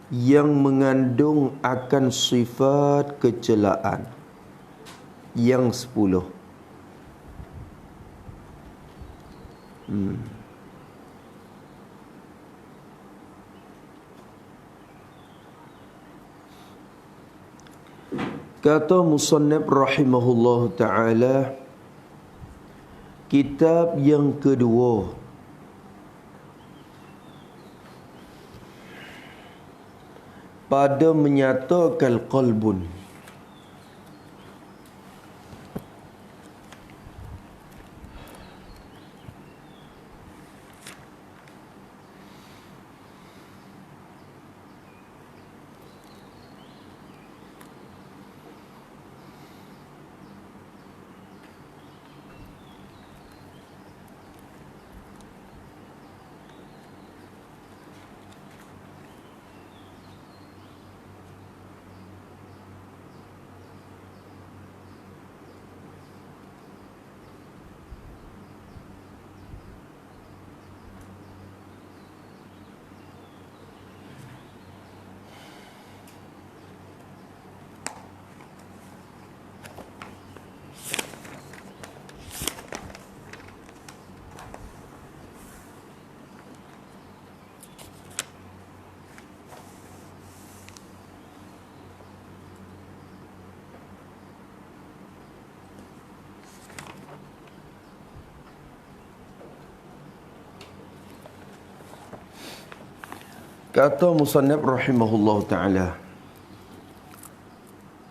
yang mengandung akan sifat kecelaan. Yang 10. Kata musannif rahimahullahu ta'ala, kitab yang kedua pada menyatakan qalbun. Kata musannif rahimahullahu ta'ala,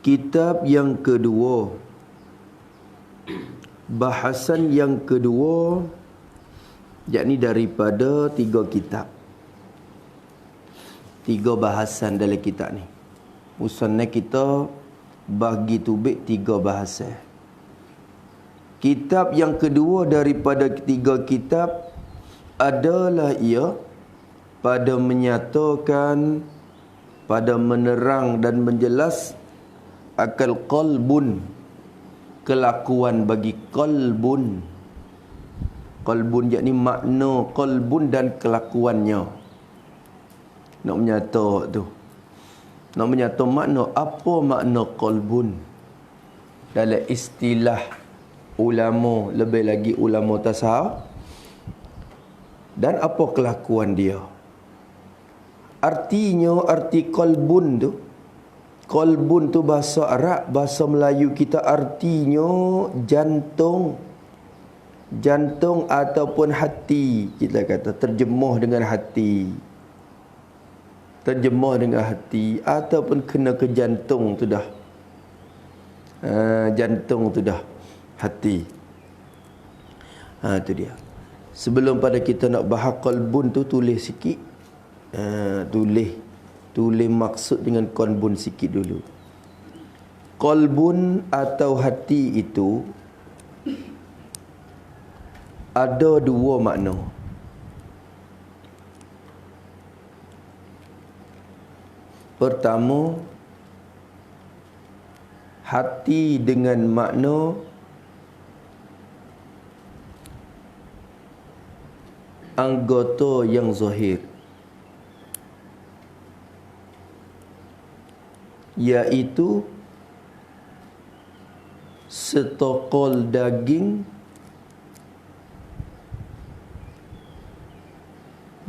kitab yang kedua, bahasan yang kedua, yakni daripada 3 kitab. 3 bahasan dalam kitab ni. Musannif kita bagi tubik 3 bahasan. Kitab yang kedua daripada 3 kitab adalah ia pada menyatakan, pada menerang dan menjelas akal qalbun, kelakuan bagi qalbun. Qalbun yakni makna qalbun dan kelakuannya. Nak menyata tu. Nak menyata makna, apa makna qalbun dalam istilah ulama, lebih lagi ulama tasawuf, dan apa kelakuan dia. Artinya, arti qalbun tu, qalbun tu bahasa Arab, bahasa Melayu kita artinya jantung. Jantung ataupun hati, kita kata terjemah dengan hati. Terjemah dengan hati ataupun kena ke jantung tu dah. Jantung tu dah hati. Tu dia. Sebelum pada kita nak bahas qalbun tu, tulis sikit. Tulis maksud dengan qalbun sikit dulu. Qalbun atau hati itu ada 2 makna. Pertama, hati dengan makna anggota yang zahir, iaitu setokol daging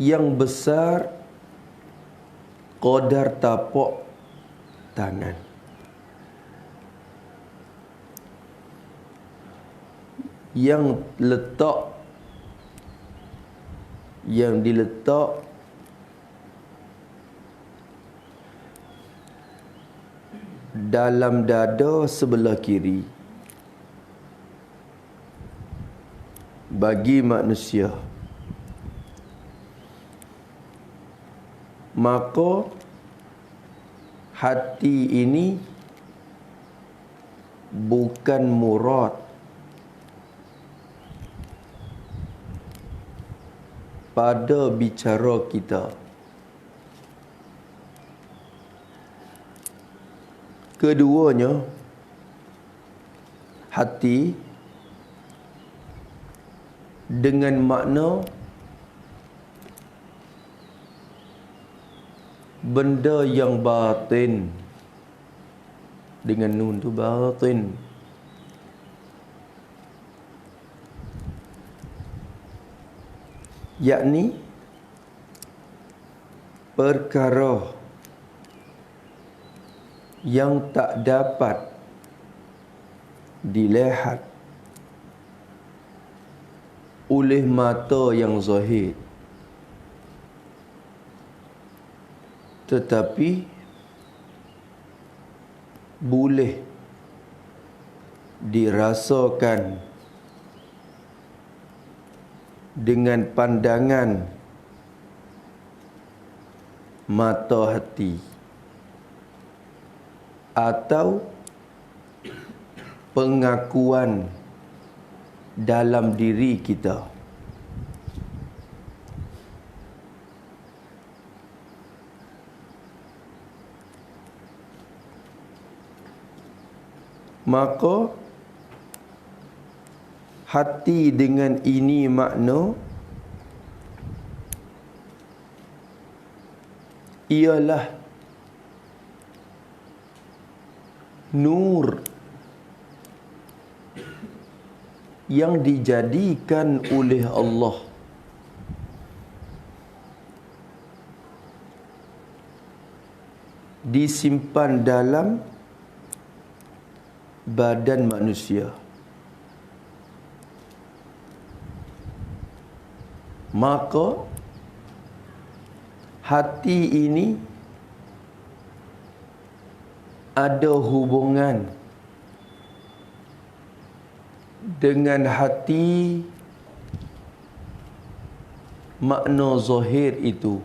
yang besar qadar tapak tangan. Yang diletak dalam dada sebelah kiri bagi manusia. Maka hati ini bukan murad pada bicara kita. Keduanya, hati dengan makna benda yang batin. Dengan nun tu batin. Yakni perkara yang tak dapat dilihat oleh mata yang zahir, tetapi boleh dirasakan dengan pandangan mata hati atau pengakuan dalam diri kita. Maka hati dengan ini makna ialah nur yang dijadikan oleh Allah disimpan dalam badan manusia. Maka hati ini ada hubungan dengan hati makna zahir itu.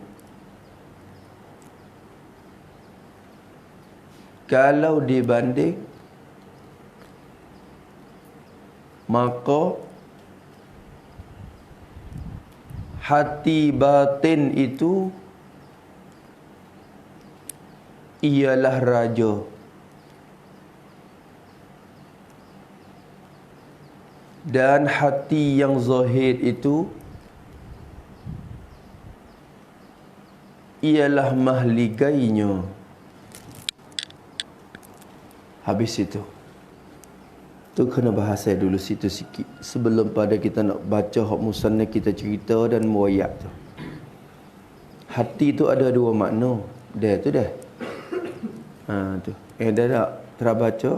Kalau dibanding, maka hati batin itu ialah raja. Dan hati yang zahir itu ialah mahligainya. Habis itu. Tu kena bahasa dulu situ sikit sebelum pada kita nak baca hak musannaf kita cerita dan muayat tu. Hati tu ada dua makna. Dah tu dah. Tu. Dah tak terbaca?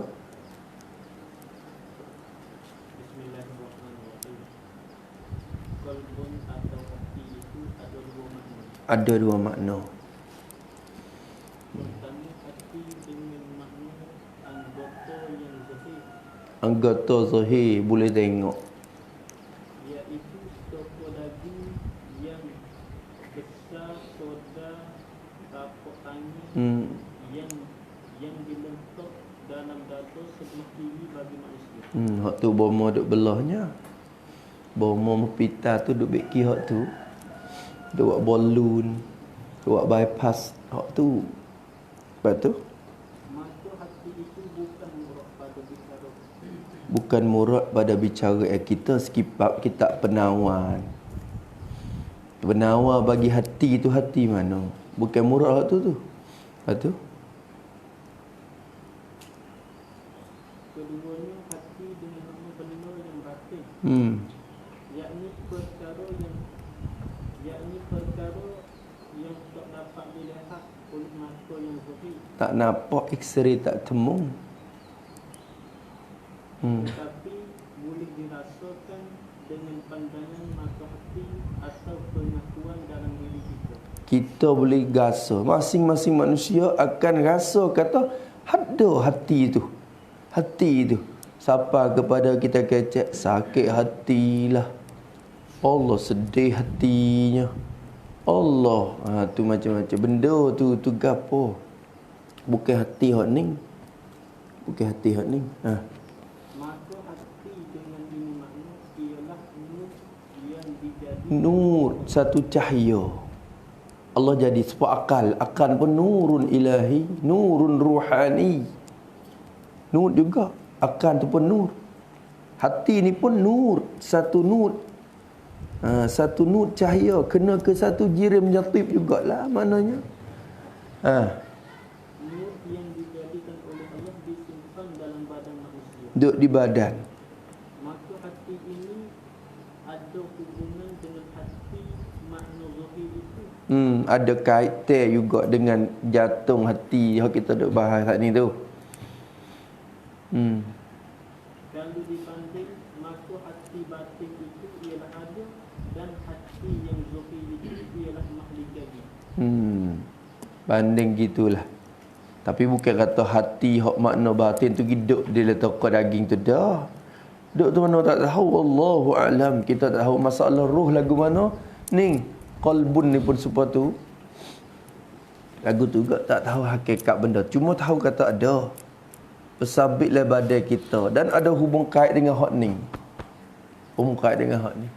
Ada dua makna. Pertama, hati dengan makna anggota yang zahir. Anggota zahir boleh tengok. Iaitu soko daging yang besar, soda, tapak tangan yang dilentok dalam dada sebelah kiri bagi manusia. Hak tu bomo duk belahnya. Bomo pita tu duk beki hak tu. Duk buat balloon, duk buat bypass hak tu. Lepas tu Maka hati itu bukan murad pada bicara. bukan murad pada bicara kita skipap kitab penawan. Penawar bagi hati tu hati mana? Bukan murad hak tu tu. Lepas tu Keduanya hati dengan makna pendengar yang batin. Yakni perkara yang tak dapat dilihat oleh mata yang zahir, tak nampak X-ray tak temu. tetapi boleh dirasakan dengan pandangan mata hati atau pengakuan dalam diri kita. Kita boleh rasa, masing-masing manusia akan rasa kata ada hati tu. Hati tu. Siapa kepada kita kecek sakit hatilah. Allah sedih hatinya. Allah, tu macam-macam benda tu gapo. Bukan hati hak ni. Bukan hati hak ni. Maka hati dengan ini makna ialah nur yang dijadikan Nur, satu cahaya. Allah jadi sebab akal pun nurun ilahi, nurun ruhani. Nur juga, akal tu pun nur. Hati ni pun nur, satu nur. Satu nur cahaya kena ke satu jirim jatib jugalah maknanya. Nur yang dijadikan oleh Allah disimpan dalam badan manusia. Duduk di badan. Maka hati ini ada hubungan dengan hati makna zahir itu. Ada kaitan juga dengan jantung hati yang kita duk bahas saat ni tu. Kalau dibanding, maka hati batin itu ialah ada dan hati yang zahir itu ialah makhluk jadi. Banding gitulah. Tapi bukan kata hati hak makna batin tu hidup dia letak ke daging tu dah. Duk tu mana tak tahu, wallahu alam. Kita tak tahu masalah roh lagu mana. Ni qalbun ni pun supaya tu lagu tu juga tak tahu hakikat benda. Cuma tahu kata ada. Bersabitlah badan kita dan ada hubung kait dengan hak ni. Hubung kait dengan hak ni.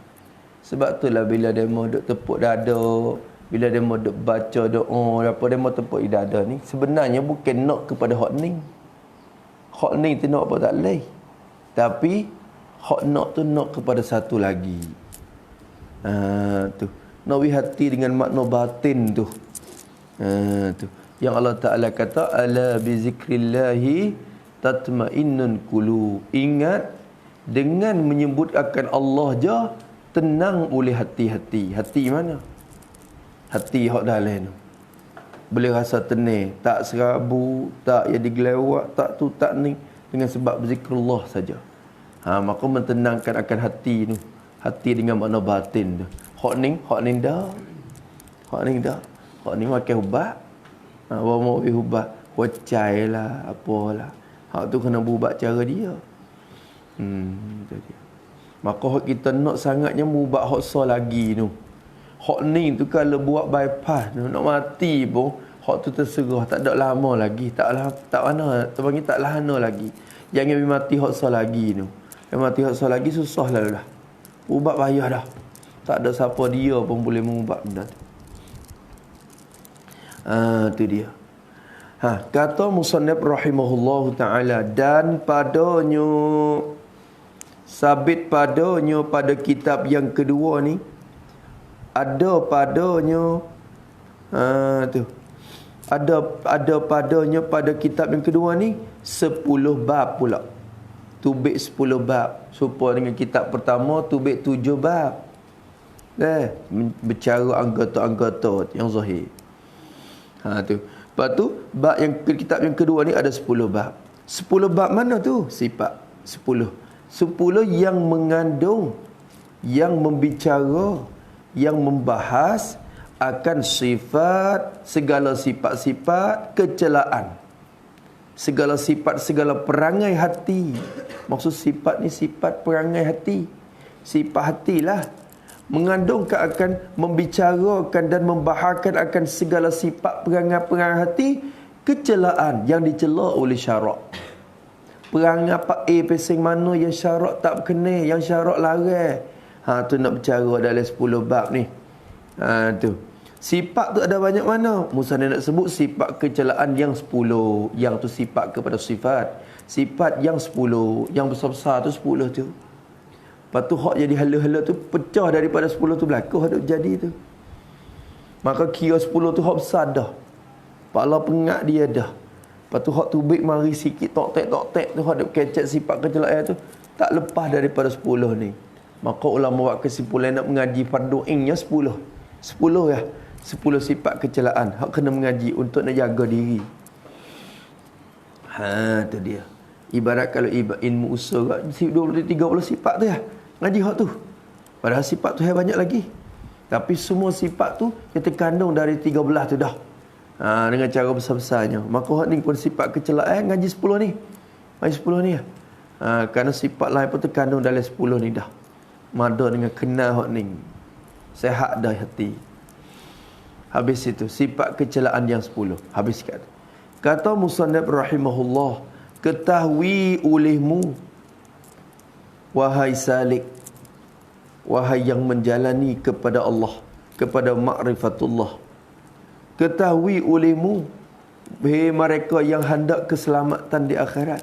Sebab itulah bila demo duk tepuk dada, bila demo duk baca doa, apa demo tepuk dada ni, sebenarnya bukan nak kepada hak ni. Hak ni tu nak apa tak leh. Tapi hak nak tu nak kepada satu lagi. Tu. Nawi hati dengan makna batin tu. Tu. Yang Allah Ta'ala kata, ala bi zikrillahi tatma'innun qulub. Ingat, dengan menyebut akan Allah je, tenang oleh hati-hati. Hati mana? Hati hak dalam tu. Boleh rasa tenang, tak serabu, tak jadi gelawak, tak tu, tak ni. Dengan sebab zikrullah saja. Maka mentenangkan akan hati tu. Hati dengan makna batin tu. Hak ni dah. Hak ni dah. Hak ni makan ubat. Bawa mau ubat. Wacai lah, apalah. Hak tu kena bubat cara dia. Itu dia. Maka hak kita nak sangatnya bubat hak so lagi tu. Hak ni tu kalau buat bypass tu, nak mati pun, hak tu terserah. Tak ada lama lagi. Tak mana. Terpanggil tak lama lagi. Jangan mati hak so lagi tu. Yang mati hak so lagi susah lah. Ubat payah dah. Tak ada siapa dia pun boleh mengubat benda tu. Tu dia. Kata musannif rahimahullahu ta'ala, dan padanya, sabit padanya pada kitab yang kedua ni, ada padanya tu. Ada padanya pada kitab yang kedua ni 10 bab pula. Tubik 10 bab. Supaya dengan kitab pertama tubik 7 bab. Bercara anggota-anggota yang zahir. Tu. Lepas tu bab yang kitab yang kedua ni ada 10 bab. 10 bab mana tu? Sifat 10. 10 yang mengandung, yang membicara, yang membahas akan sifat, segala sifat-sifat kecelaan. Segala sifat, segala perangai hati. Maksud sifat ni sifat perangai hati. Sifat hatilah. Mengandungkan akan membicarakan dan membahagikan akan segala sifat perangai-perangai hati kecelaan yang dicela oleh syarak. Perangai apa pesing mana yang syarak tak berkenal, yang syarak larang. Tu nak bercara dalam 10 bab ni. Tu. Sifat tu ada banyak mana? Musannif nak sebut sifat kecelaan yang 10. Yang tu sifat kepada sifat. Sifat yang 10. Yang besar-besar tu 10 tu. Lepas tu hak jadi hala-hala tu pecah daripada 10 tu berlaku hak jadi tu. Maka kira 10 tu hak besar dah. Kepala pengak dia dah. Lepas tu hak tubik mari sikit tok-tek tu hak duk kecek sifat kecelaan tu tak lepas daripada 10 ni. Maka ulama buat kesimpulan nak mengaji fardu ain-nya 10. 10 ya. 10 sifat kecelaan hak kena mengaji untuk nak jaga diri. Tu dia. Ibarat kalau ilmu usul 20-30 sifat tu ya. Ngaji hak tu. Padahal sifat tu banyak lagi. Tapi semua sifat tu yang terkandung dari 13 tu dah. Dengan cara besar-besarnya. Maka hak ni pun sifat kecelaan ngaji 10 ni. Ngaji 10 ni ya. Kerana sifat lain pun terkandung dalam 10 ni dah. Mada dengan kenal hak ni. Sehat dah hati. Habis itu sifat kecelaan yang 10. Habis kata musannif rahimahullah, ketahui olehmu wahai salik, wahai yang menjalani kepada Allah, kepada ma'rifatullah. Ketahui olehmu, hei mereka yang hendak keselamatan di akhirat.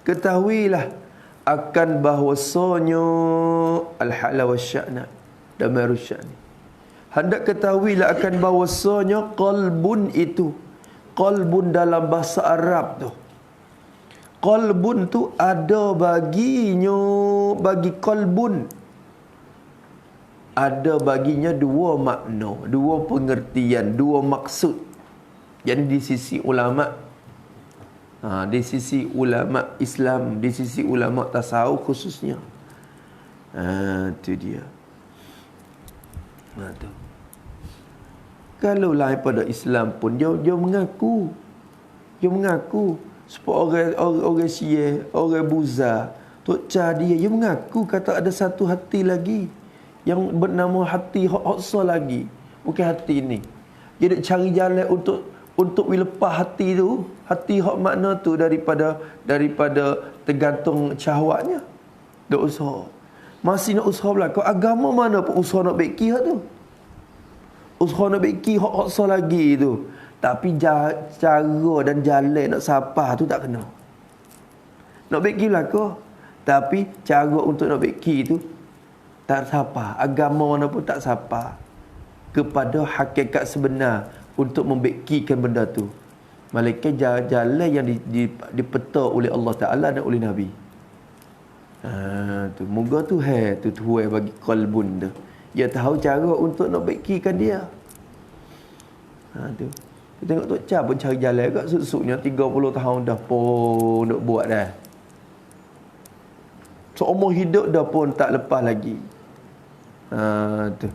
Ketahuilah akan bahwasanya al-hala wasya'na damarus sya'ni. Hendak ketahuilah akan bahwasanya qalbun itu, Qalbun dalam bahasa Arab tu. Qalbun tu ada bagi qalbun. Ada baginya dua makna, dua pengertian, dua maksud. Jadi di sisi ulama, di sisi ulama Islam, di sisi ulama tasawuf khususnya. Itu dia. Tu. Kalau lain pada Islam pun dia mengaku. Dia mengaku supaya orang Syiah, orang Buza, Tok Cha dia mengaku kata ada satu hati lagi yang bernama hati Haqsa lagi. Bukan hati ni. Dia nak cari jalan untuk lepas hati tu, hati hak makna tu daripada tergantung syahwatnya. Dok usaha. Masih nak usaha belakang. Agama mana pun usaha nak beki hak tu. Usaha nak beki hak lagi tu. Tapi cara dan jalan nak sapa tu tak kena. Nak beki belakang. Tapi cara untuk nak beki tu tak sapa. Agama mana pun tak sapa kepada hakikat sebenar untuk membekikan benda tu. Malaikat jalan yang dipeta oleh Allah Ta'ala dan oleh Nabi. Tu moga tu tuai bagi qalbun tu. Dia tahu cara untuk nak baikkan dia. Tu. Kita tengok Tok Cha pun cari jalan kat susuknya 30 tahun dah pun nak buat dah. Seumur hidup dah pun tak lepas lagi. Tu.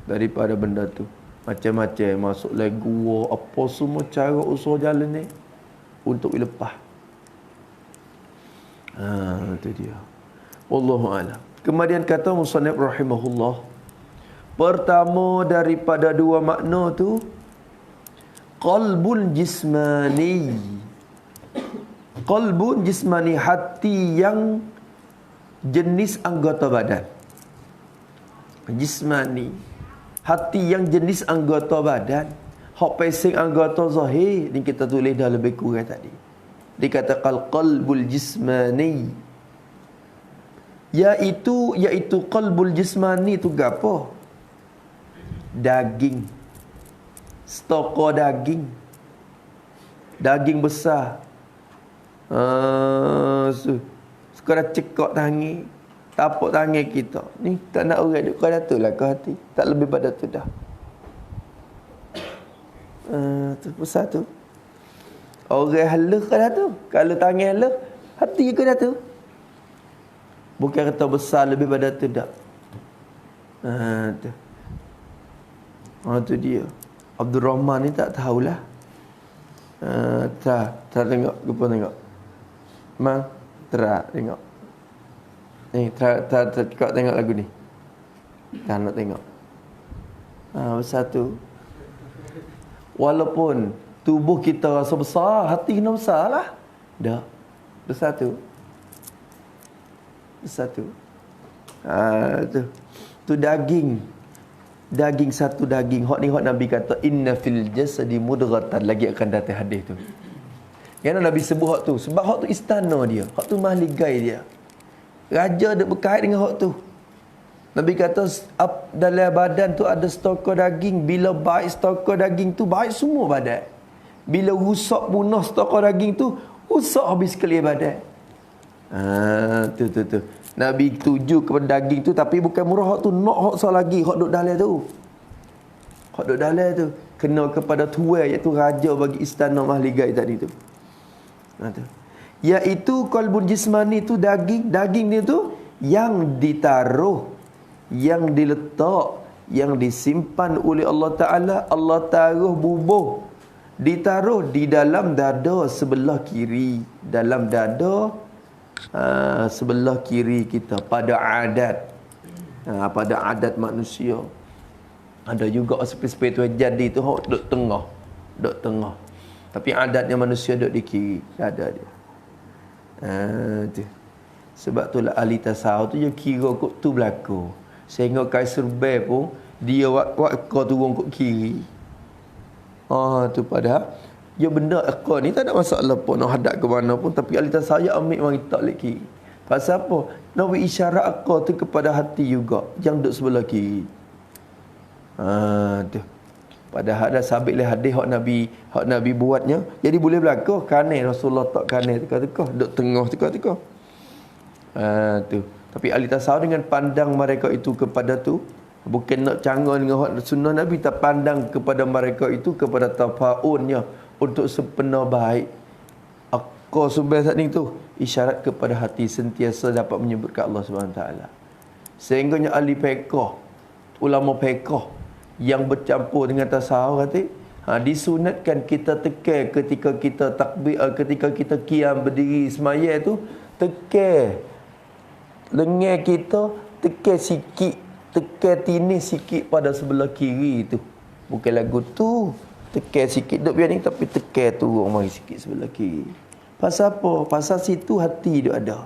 Daripada benda tu. Macam-macam masuk lagi gua apa semua cara usaha jalan ni untuk lepas. Itu dia. Wallahu a'lam. Kemudian kata musannif rahimahullah, pertama daripada dua makna tu qalbun jismani. Qalbun jismani, hati yang jenis anggota badan. Jismani, hati yang jenis anggota badan. Hak pesing anggota zahir ni kita tulis dah lebih kurang tadi. Dikatakan qalbul jismani, iaitu qalbul jismani tu gapo? Daging. Stoko daging. Daging besar. Sekarang cekak tangan, tapak tangan kita. Ni tak nak orang duk kat tu lah ke hati. Tak lebih pada tu dah. Tu besar tu. Orang halus ke dah tu. Kalau tangan halus, hati ke dah tu. Bukan kata besar lebih pada tu dah. Tu. Tu dia. Abdul Rahman ni tak tahulah. Tak tengok. Lupa tengok. Mang, terak tengok. Ni, kau tengok lagu ni. Tak nak tengok. Besar tu. Walaupun tubuh kita rasa besar, hati kena besar lah. Dah. Besar tu. Besar tu. Tu daging. Daging satu daging. Hak ni hak Nabi kata inna fil jasadi mudghatan. Lagi akan datang hadis tu. Yang Nabi sebut hak tu. Sebab hak tu istana dia. Hak tu mahligai dia. Raja dia berkait dengan hak tu. Nabi kata dalam badan tu ada stokor daging. Bila baik stokor daging tu, baik semua badan. Bila rusak punah stokor daging tu, rusak habis sekali badan. Tu. Nabi tuju kepada daging tu, tapi bukan murah hak tu, nak hak sah lagi, hak duk dalam tu. Hak duk dalam tu kena kepada tuai, iaitu raja bagi istana mahligai tadi tu. Tu. Iaitu qalbun jismani tu daging dia tu yang ditaruh, yang diletak, yang disimpan oleh Allah Ta'ala. Allah taruh bubuh, ditaruh di dalam dada sebelah kiri. Dalam dada sebelah kiri kita pada adat. Pada adat manusia. Ada juga seperti tu jadi tu duduk tengah. Duduk tengah. Tapi adatnya manusia duduk di kiri dada dia. Tu. Sebab tu lah ahli tasawuf tu dia kira kot tu berlaku. Sehingga Kaisar Bel pun dia kau turun kot kiri. Tu padahal dia benda ekor ni tak ada masalah pun nak hadap ke mana pun, tapi ahli tasawuf ambil mari tak kiri. Pasal apa? Nak beri isyarat ekor tu kepada hati juga yang duduk sebelah kiri. Tu. Padahal dah sabit le hadis hak Nabi buatnya. Jadi boleh berlaku kanai Rasulullah tak kanai teka-teka, duk tengah teka-teka. Tu. Tapi ahli tasawuf dengan pandang mereka itu kepada tu, bukan nak canggah dengan hak sunnah Nabi, tak pandang kepada mereka itu kepada tafaunnya untuk sepenuh baik. Aku subhan saat ni tu isyarat kepada hati sentiasa dapat menyebutkan Allah Subhanahu taala. Sehingganya ahli fiqh, ulama fiqh yang bercampur dengan tasawuf kata, disunatkan kita tekan ketika kita takbir, ketika kita qiyam berdiri semaya tu, tekan lengan kita, tekan sikit, tekan tinis sikit pada sebelah kiri tu. Bukan lagu tu, tekan sikit duk biar ni, tapi tekan turun mari sikit sebelah kiri. Pasal apa? Pasal situ hati dia ada.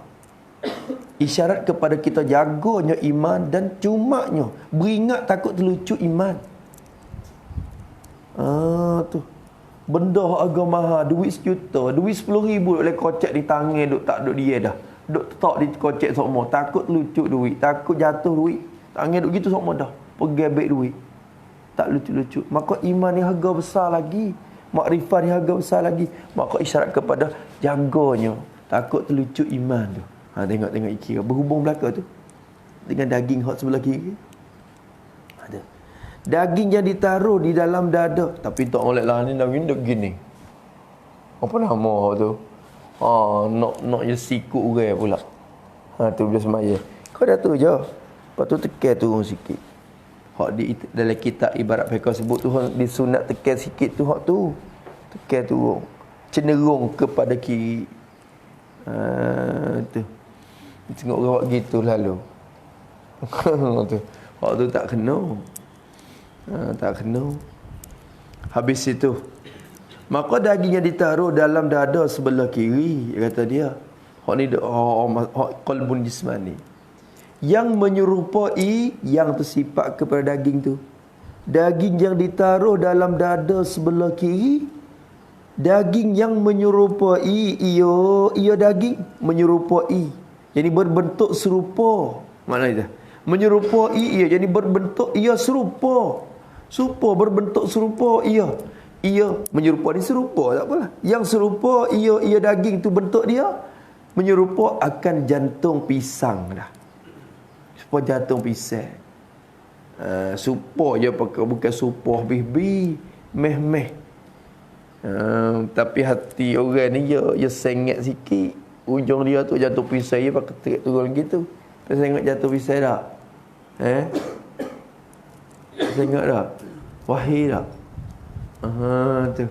Isyarat kepada kita jaganya iman dan cumanya beringat takut terlucu iman. Tu. Benda harga mahal, duit 1 juta, duit 10,000 boleh kocek di tangan duk tak duk dia dah. Duk tak di kocek semua, takut lucu duit, takut jatuh duit. Tangan duk gitu semua dah. Pergebek duit. Tak lucu-lucu. Maka iman ni harga besar lagi. Makrifat ni harga besar lagi. Maka isyarat kepada jaganya takut terlucu iman tu. Tengok kira berhubung belaka tu dengan daging hot sebelah kiri. Ada. Daging yang ditaruh di dalam dada, tapi tak molek lah ni daging duk gini. Apa nama tu? Nak je sikut orang pula. Tu bila semaya. Kau dah tu je. Lepas tu tekan turun sikit. Hak di dalam kitab ibarat fiqh sebut tu disunat tekan sikit tu hak tu. Tekan turun. Cenderung kepada kiri. Tu. Tengok orang buat gitu lalu. Tu. Hak tu tak kena. Tak kena. Habis itu, maka daging yang ditaruh dalam dada sebelah kiri, kata dia, hak ni hak qalbun jismani, yang menyerupai, yang tersifat kepada daging tu. Daging yang ditaruh dalam dada sebelah kiri, daging yang menyerupai, ia daging menyerupai, jadi berbentuk serupa. Mana itu? Menyerupai ia, jadi berbentuk ia serupa. Serupa, berbentuk serupa ia. Ia menyerupai, ni serupa tak apalah. Yang serupa ia daging tu bentuk dia menyerupa akan jantung pisang dah. Supaya jantung pisang. Supo je pakai, bukan supo bibi, meh. Tapi hati orang ni dia sengit sikit. Ujung dia tu jantung pisang, dia pakai terik turun gitu. Tengok jantung pisang dah. Tengok dah. Wahai dah. Tu.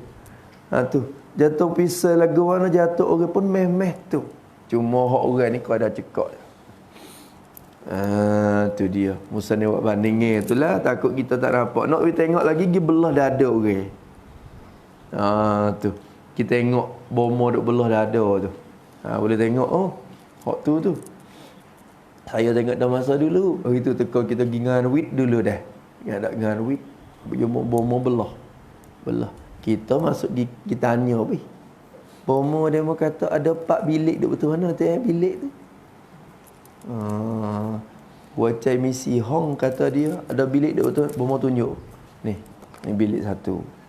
Tu. Jatuh pisau lagu mana jatuh orang pun meh tu. Cuma hak orang ni kau ada cekak. Tu dia. Musa ni buat bandingnya itulah, takut kita tak nampak. Nak pergi tengok lagi pergi belah dada orang. Tu. Kita tengok bomo duk belah dada tu. Boleh tengok hak tu. Saya tengok dah masa dulu. Itu teko kita pergi dengan wit dulu dah. Yang ada dengan wit. Bomo belah. Kita masuk kita tanya apa? Bomo dia mau kata ada 4 bilik duk betul mana tu bilik tu. Wacai misi Hong kata dia ada bilik duk betul. Bomo tunjuk. Ni bilik 1,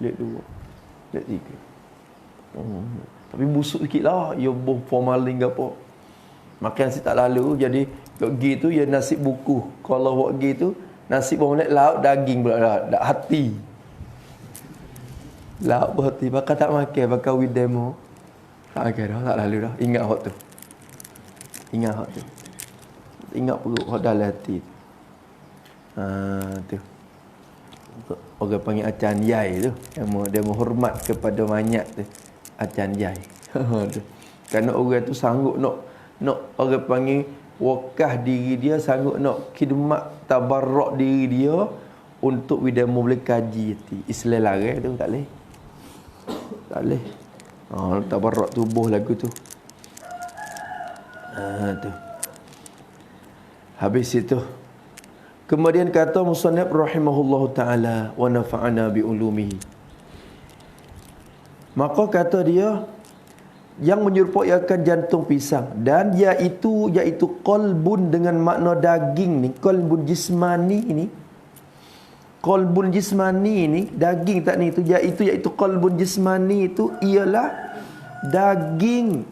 bilik 2, bilik 3. Tapi busuk sikit lah. Ya boh formalin ke apa. Makan nasi tak lalu. Jadi pergi tu ya nasib buku. Kalau buat pergi tu nasib boleh lauk daging pula dah hati. Lauk berhati bakal tak makan, bakal with demo. Tak makan dah, tak lalu dah. Ingat hak tu. Ingat perut hak dalam hati. Tu. Orang panggil acan yai tu. Dia menghormat kepada mayat tu. Acan yai. Tu. Kerana orang tu sanggup nak orang panggil wakah diri dia, sanggup nak khidmat tabarruk diri dia untuk widamo boleh kaji Islam larang tu tak boleh. Tak boleh. Tabarruk tubuh lagu tu. Tu. Habis itu. Kemudian kata musannif rahimahullahu taala wa nafa'ana bi ulumihi. Maka kata dia yang menyerupai akan jantung pisang dan iaitu qalbun dengan makna daging ni, qalbun jismani ini. Qalbun jismani ni, daging tak ni, iaitu qalbun jismani itu ialah daging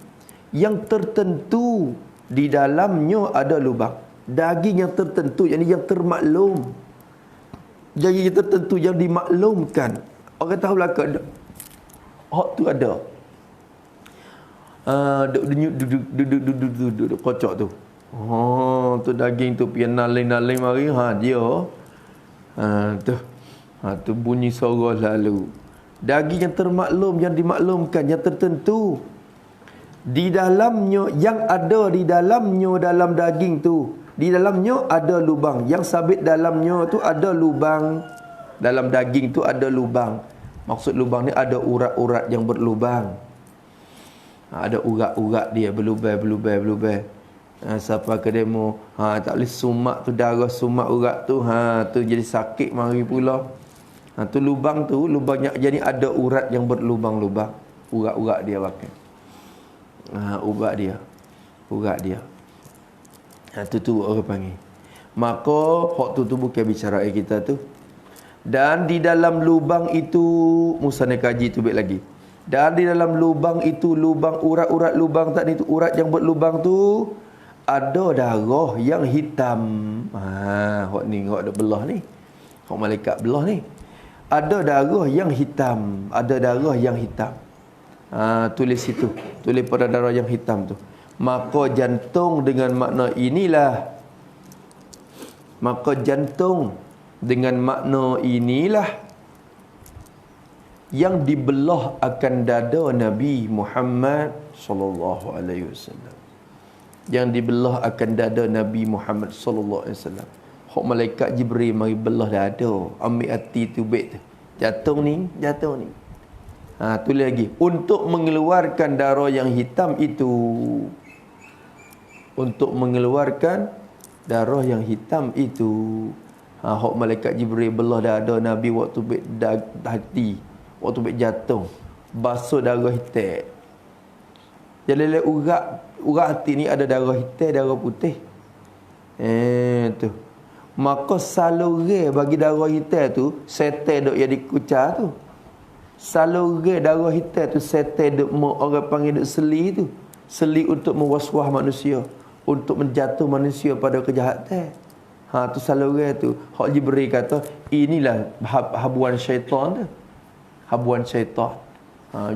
yang tertentu di dalamnya ada lubang. Daging yang tertentu, yang termaklum. Daging yang tertentu yang dimaklumkan. Orang tahu belaka hak tu ada. Duduk kocok tu. Oh, tu daging tu pian naling-naling mari dia. Tu bunyi suara lalu. Daging yang termaklum, yang dimaklumkan, yang tertentu. Di dalamnya, yang ada di dalamnya, dalam daging tu, di dalamnya ada lubang. Yang sabit dalamnya tu ada lubang. Dalam daging tu ada lubang. Maksud lubang ni ada urat-urat yang berlubang. Ada urat-urat dia berlubang. Siapa ke demo, tak boleh sumak tu, darah sumak urat tu, tu jadi sakit mari pula. Tu lubang tu, lubangnya jadi ada urat yang berlubang-lubang. Urat-urat dia pakai. Urat dia. Tu orang panggil. Maka hak tu bukan bicara kita tu. Dan di dalam lubang itu, Musa nak kaji tu baik lagi. Dan di dalam lubang itu, lubang urat-urat lubang tadi tu, urat yang berlubang tu ada darah yang hitam. Hak ni, hak ada belah ni. Hak malaikat belah ni. Ada darah yang hitam. Tulis situ. Tulis pada darah yang hitam tu. Maka jantung dengan makna inilah. Yang dibelah akan dada Nabi Muhammad sallallahu alaihi wasallam. Yang dibelah akan dada Nabi Muhammad sallallahu alaihi wasallam. Hak malaikat Jibril mari belah dada, ambil hati tu baik tu. Jantung ni. Tulis lagi, untuk mengeluarkan darah yang hitam itu. Hak malaikat Jibril belah dada Nabi waktu baik hati, waktu baik jantung, basuh darah hitam. Jadi urat hati ni ada darah hitam, darah putih. Tu. Maka salure bagi darah hitam tu, setan duk jadi kucar tu. Salure darah hitam tu setan duk orang panggil duk seli tu. Seli untuk mewaswah manusia, untuk menjatuh manusia pada kejahatan. Tu salure tu. Hak Jibril kata, inilah habuan syaitan tu.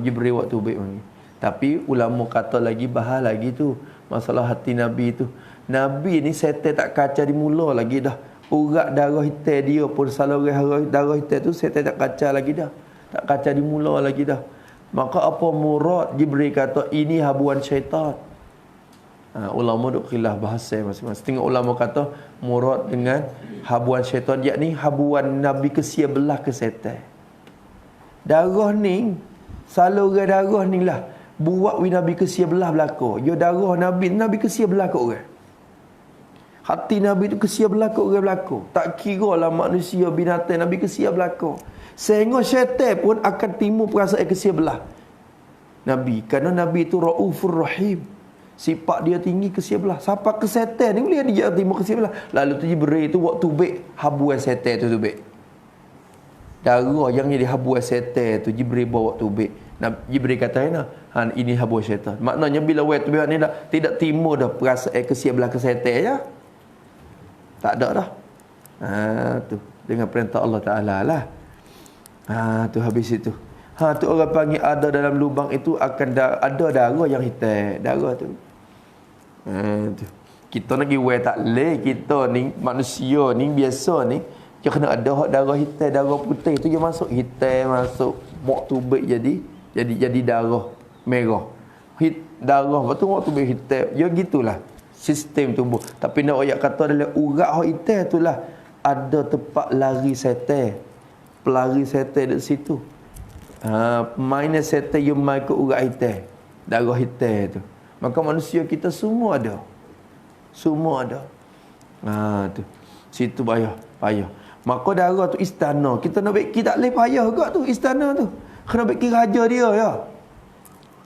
Jibril waktu baik ni. Tapi ulama kata lagi, bahas lagi tu masalah hati Nabi tu. Nabi ni setan tak kaca di mula lagi dah. Urat darah hitam dia pun, salur darah hitam tu setan tak kaca lagi dah. Tak kaca di mula lagi dah. Maka apa murad Jibril kata ini habuan syaitan. Ulama duk khilaf bahasa masing-masing. Setengah ulama kata murad dengan habuan syaitan, yakni habuan Nabi kesia belah ke setan. Darah ni, saluran darah ni lah buat Nabi kesia belah belaka. Yo darah Nabi kesia belah ke orang. Hati Nabi tu kesia belah ke orang belaka. Tak kira lah manusia, binatang, Nabi kesia belaka. Sehingga syaitan pun akan timbul perasaan kesia belah Nabi. Kerana Nabi itu Raufur Rahim. Sifat dia tinggi kesia belah. Siapa ke syaitan ni boleh dia timbul kesia belah. Lalu tu Jibril tu waktu baik habuan syaitan tu baik. Darah yang jadi habuan syaitan tu Jibril bawa waktu baik. Jibril kata ini habuan syaitan. Maknanya bila waktu baik ni dah tidak timbul dah perasaan kesia belah ke syaitan ya. Tak ada dah. Tu dengan perintah Allah Taala lah. Tu habis itu. Tu orang panggil ada dalam lubang itu akan ada darah yang hitam. Darah tu. Tu. Kita nak pergi tak leh, kita ni manusia ni biasa ni dia kena ada darah hitam, darah putih tu dia masuk hitam, masuk mok tubik jadi darah merah. Darah betul mok tubik hitam. Ya gitulah sistem tubuh. Tapi nak ayat kata dalam urat hak hitam itulah ada tempat lari setan. Pelari setan di situ. Mainan setan yang main ke urat hitam, darah hitam tu. Maka manusia kita semua ada. Tu. Situ payah. Maka darah tu istana. Kita nak baik kita tak leh payah juga tu istana tu. Kena baik raja dia ya.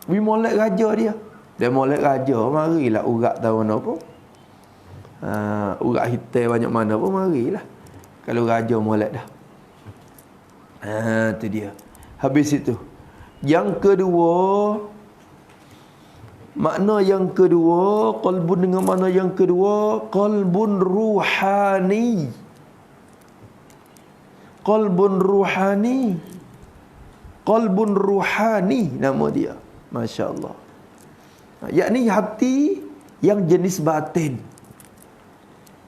Molek raja dia. Dia molek raja, marilah urat tahu mana pun. Urat hitam banyak mana pun marilah. Kalau raja molek dah. Tu dia. Habis itu. Yang kedua, makna yang kedua, qalbun dengan makna yang kedua, qalbun ruhani. Qalbun ruhani. Qalbun ruhani nama dia. Masya Allah. Yakni hati yang jenis batin,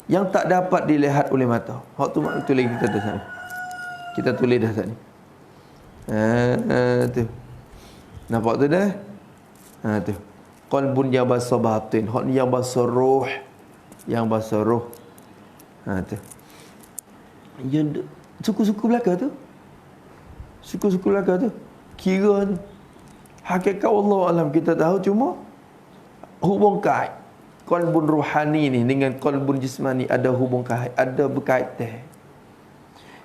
yang tak dapat dilihat oleh mata. Hak tu mak tulis kita dah sana. Kita tulis dah sana. Tu. Nampak tu dah? Tu. Qalbun yang bahasa batin, hak ni yang bahasa roh. Yang bahasa roh. Tu. Yang suku-suku belaka tu. Suku-suku belaka tu. Kira tu. Hakikat Allah alam kita tahu, cuma hubung kait. Qalbun ruhani ni dengan qalbun jismani ada hubung kait, ada berkaitan.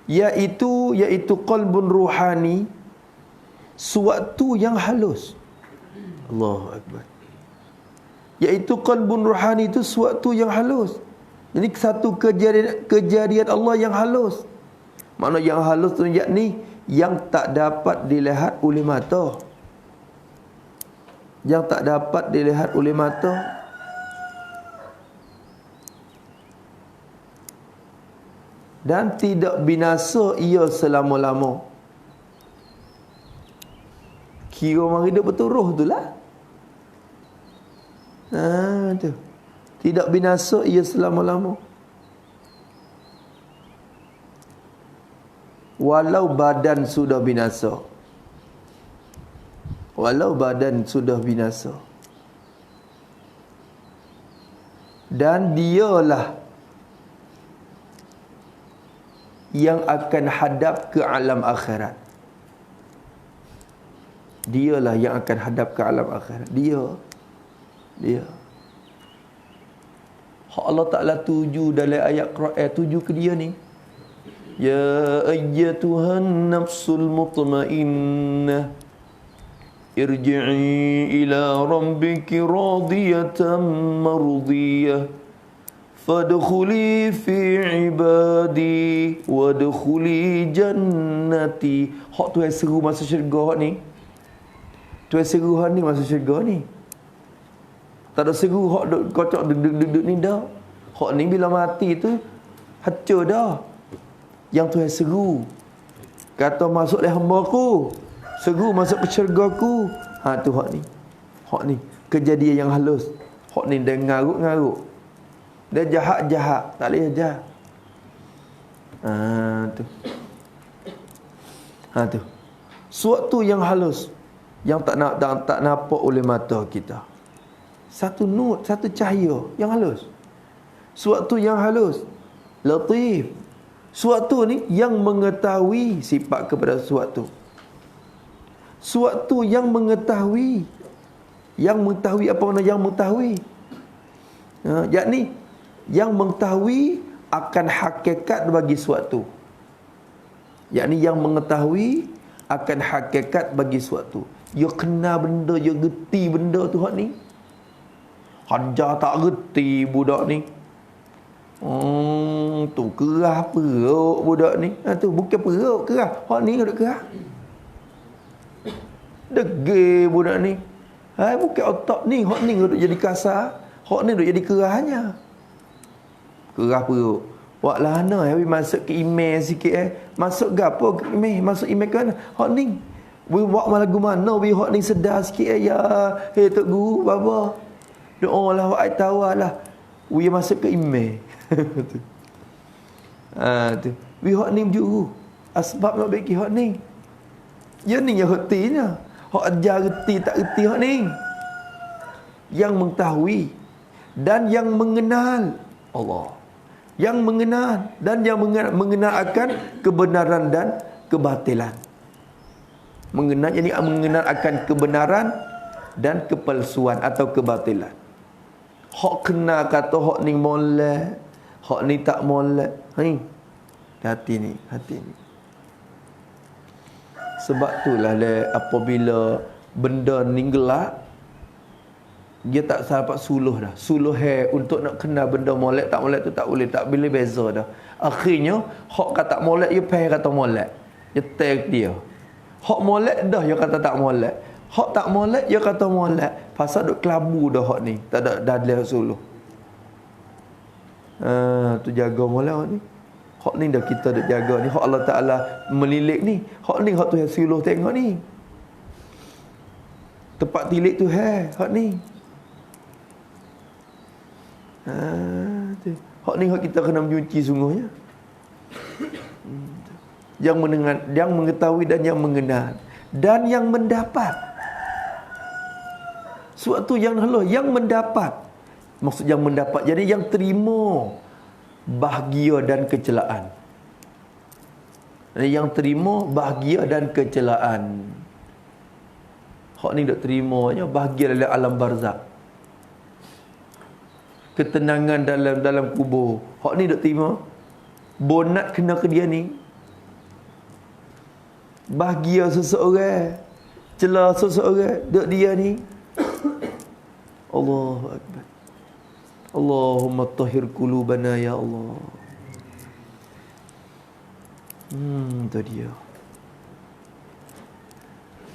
Iaitu qalbun ruhani, suatu yang halus. Allahu Akbar. Iaitu qalbun ruhani itu suatu yang halus. Jadi satu kejadian Allah yang halus. Makna yang halus tu yakni yang tak dapat dilihat oleh mata. Yang tak dapat dilihat oleh mata. Dan tidak binasa ia selama-lama. Kira orang hidup betul roh tu lah. Tu. Tidak binasa ia selama-lama. Walau badan sudah binasa. Walau badan sudah binasa. Dan dialah yang akan hadap ke alam akhirat. Dialah yang akan hadap ke alam akhirat. Dia. Hak Allah Ta'ala tuju dalam ayat Quran, tuju ke dia ni. Ya ayyatuhan nafsul mutmainnah, irji'i ila rabbiki radiyatan mardiyah, fadkhuli fi ibadi wadkhuli jannati. Hak tu yang seru masuk syurga ni. Tu yang seru hak ni masuk syurga ni. Tak ada seru hak duk kocok duduk ni dah. Hak ni bila mati tu hancur dah. Yang tu yang seru. Kata masuk le hamba ku. Seru masuk ke syurga ku. Tu hak ni. Hak ni kejadian yang halus. Hak ni dia ngaruk-ngaruk. Dia jahat-jahat, tak boleh jahat. Tu. Tu. Suatu yang halus yang tak nampak oleh mata kita. Satu nur, satu cahaya yang halus. Suatu yang halus, latif. Suatu ni yang mengetahui sifat kepada suatu. Suatu yang mengetahui. Yang mengetahui apa makna yang mengetahui? Yakni yang mengetahui akan hakikat bagi suatu. Yakni yang mengetahui akan hakikat bagi suatu. Ya kenal benda, ya gerti benda tu hak ni. Hajar tak gerti budak ni. Tu kerah perut budak ni. Tu bukan perut kerah. Hak ni duk kerah. Degil budak ni. Bukan otak ni. Hak ni duk jadi kasar. Hak ni duk jadi kerahnya. Kerah perut. Wak lana masuk ke email sikit Masuk gapo ke email? Masuk email ke mana? Hak ni. Wak lagu mana? Hak ni sedar sikit ya. Hei Tok Guru, baba. Doa lah, wak tahu lah. Masuk ke email. Tu. Hak ni juru. Asbab nak bagi hak ni. Ya ni yang hatinya. Hak ajar reti tak reti hak ni. Yang mengetahui dan yang mengenal Allah. Yang mengenal dan yang mengenal akan kebenaran dan kebatilan. Mengenal, jadi mengenal akan kebenaran dan kepalsuan atau kebatilan. Hak kenal kata hak ni molek, hak ni tak molek. Hati ni. Sebab itulah apabila benda ni gelap, dia tak dapat suluh dah. Suluh untuk nak kenal benda molek tak molek tu tak boleh beza dah. Akhirnya hak kata molek dia faham kata molek. Nyetel dia. Hak molek dah dia kata tak molek. Hak tak molek dia kata molek. Pasal duk kelabu dah hak ni. Tak ada dalil suluh. Tu jaga molek hak ni. Hak ni dah kita duk jaga ni. Hak Allah Ta'ala melilik ni. Hak ni hak Tuhan suluh tengok ni. Tempat tilik tu hak ni. Tu. Hak ni hak kita kena mencuci sungguhnya. Yang mengetahui dan yang mengenal dan yang mendapat. Suatu yang halal yang mendapat. Maksud yang mendapat, jadi yang terima bahagia dan kecelaan. Yang terima bahagia dan kecelaan. Hak ni dok terimanya bahagia dalam alam barzakh. Ketenangan dalam kubur. Hak ni dok terima. Bonat kena ke dia ni. Bahagia seseorang, celah seseorang, duk dia ni. Allahu Akbar. Allahumma tahhir qulubana ya Allah. Tu dia.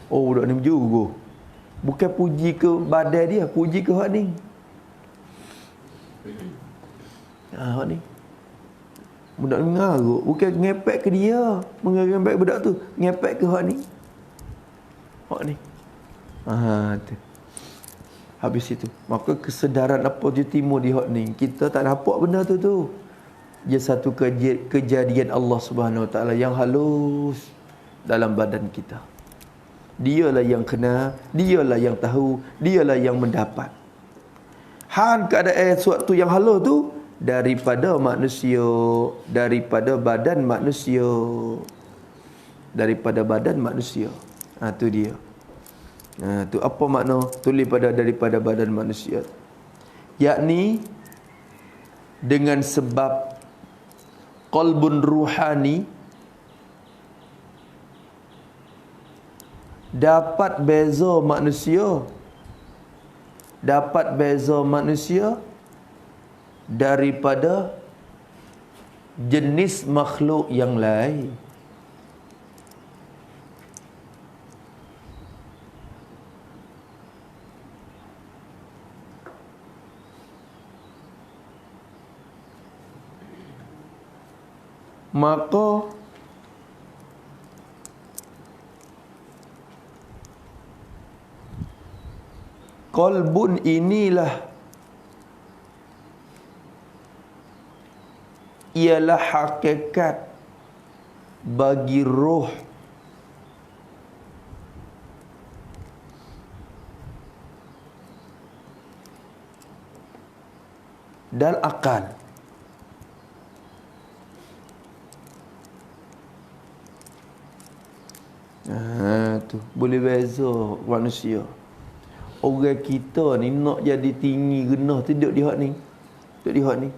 Oh, budak ni berjugo. Bukan puji ke badan dia, puji ke hak ni. Hak ni. Budak ni mengarut. Bukan ngepek ke dia. Ngepek budak tu. Ngepek ke hak ni. Hak ni. Tu. Habis itu. Maka kesedaran apa je timur di hak ni. Kita tak nampak benda tu. Dia satu kejadian Allah Subhanahu Wa Taala yang halus dalam badan kita. Dialah yang kenal. Dialah yang tahu. Dialah yang mendapat. Han keadaan suatu yang halus tu daripada manusia, daripada badan manusia, daripada badan manusia. Tu dia. Tu apa makna tulis daripada badan manusia? Yakni dengan sebab qalbun ruhani dapat beza manusia daripada jenis makhluk yang lain. Maka qalbun inilah ialah hakikat bagi roh dan akal. Tu boleh beza manusia. Orang kita ni nak jadi tinggi genah tu duduk di hak ni. Duduk di hak ni.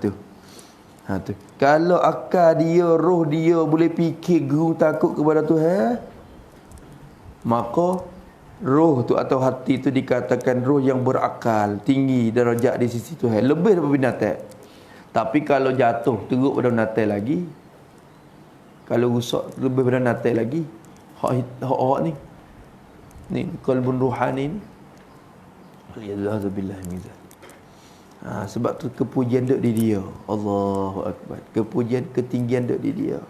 Tu. Kalau akal dia, roh dia boleh fikir gerung takut kepada Tuhan, maka roh tu atau hati tu dikatakan roh yang berakal, tinggi darjat di sisi Tuhan, lebih daripada binatang. Tapi kalau jatuh teruk pada binatang lagi, kalau rusak lebih pada binatang lagi. Hak ni qalbun ruhani ni. Alhamdulillah min zalik. Sebab tu kepujian duk di dia. Allahu Akbar. Kepujian, ketinggian duk di dia.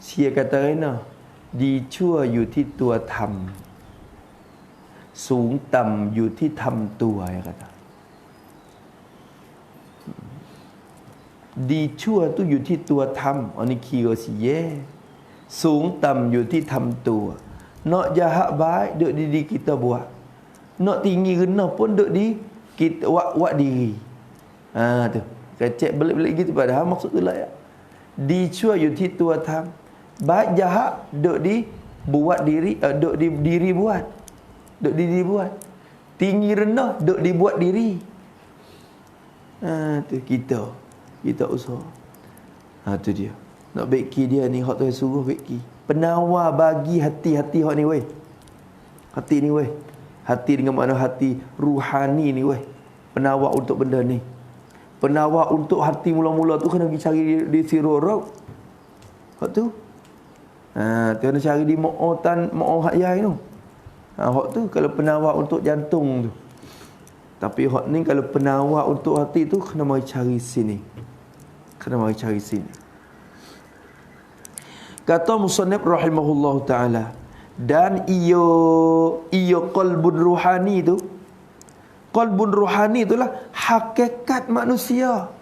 Sia kata rena, di chuaอยู่ที่ตัวธรรม สูงต่ำอยู่ที่ธรรมตัว ya kata. Di chua tu อยู่ที่ตัวธรรม ni kira sia. สูงต่ำอยู่ที่ธรรมตัว Nak jahat baik duk di diri kita buat. Nak tinggi rendah pun duk di kita wak diri. Tu. Kecek belik-belik gitu padahal maksud tu lah ya. Di chua yu ti tua tham. Baik jahat duk di buat diri, duk di diri buat. Duk di diri buat. Tinggi rendah duk dibuat diri. Tu kita usaha. Tu dia. Nak baiki dia ni hak Tuhan suruh baiki. Penawar bagi hati-hati hak ni weh. Hati ni weh. Hati dengan makna hati ruhani ni weh. Penawar untuk benda ni. Penawar untuk hati mula-mula tu kena pergi cari di sirorok. Hak tu. Tu kena cari di mo'o hak yai tu. Hak tu kalau penawar untuk jantung tu. Tapi hak ni kalau penawar untuk hati tu kena mari cari sini. Kena mari cari sini. Kata musannif rahimahullahu taala, dan iyo qalbun ruhani tu, qalbun ruhani itulah hakikat manusia.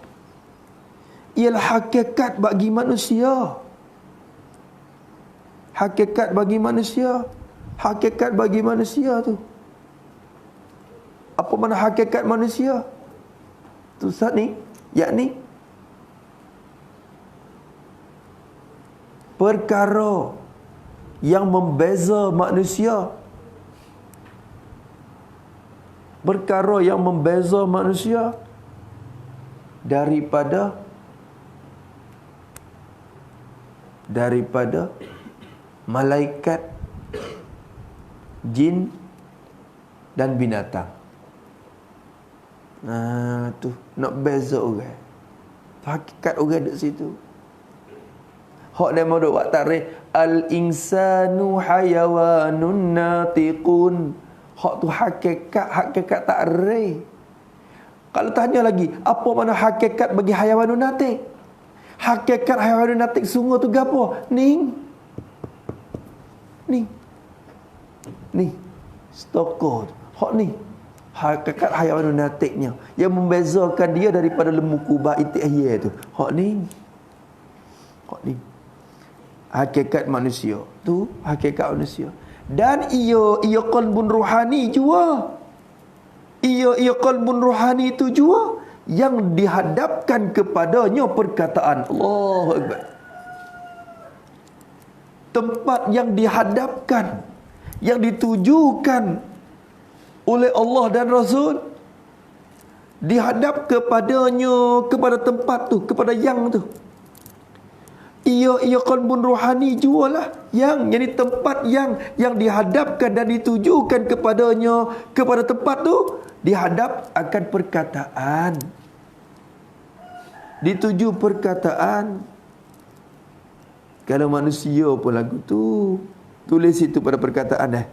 Ialah hakikat bagi manusia. Hakikat bagi manusia. Hakikat bagi manusia tu. Apa mana hakikat manusia? Tu Ustaz ni, yakni perkara yang membeza manusia. Perkara yang membeza manusia daripada malaikat, jin dan binatang. Tu nak beza orang. Hakikat orang dekat situ. Hak dia mau buat tarikh al-insanu hayawanun natiqun. Hak tu hakikat takrif. Kalau tanya lagi, apa mana hakikat bagi hayawanun natiq? Hakikat hayawanun natiq sungguh tu gapo? Ni. Stokor. Hak ni. Hakikat hayawanun natiqnya yang membezakan dia daripada lembu kubah itik tu. Hak ni. Hakikat manusia tu, hakikat manusia. Dan ia qalbun ruhani jua. Ia qalbun ruhani tu jua yang dihadapkan kepadanya perkataan Allahu Akbar. Tempat yang dihadapkan, yang ditujukan oleh Allah dan Rasul, dihadap kepadanya, kepada tempat tu, kepada yang tu. Ia qalbun ruhani jualah yang jadi tempat yang dihadapkan dan ditujukan kepadanya, kepada tempat tu dihadap akan perkataan, dituju perkataan. Kalau manusia pun lagu tu tulis itu pada perkataan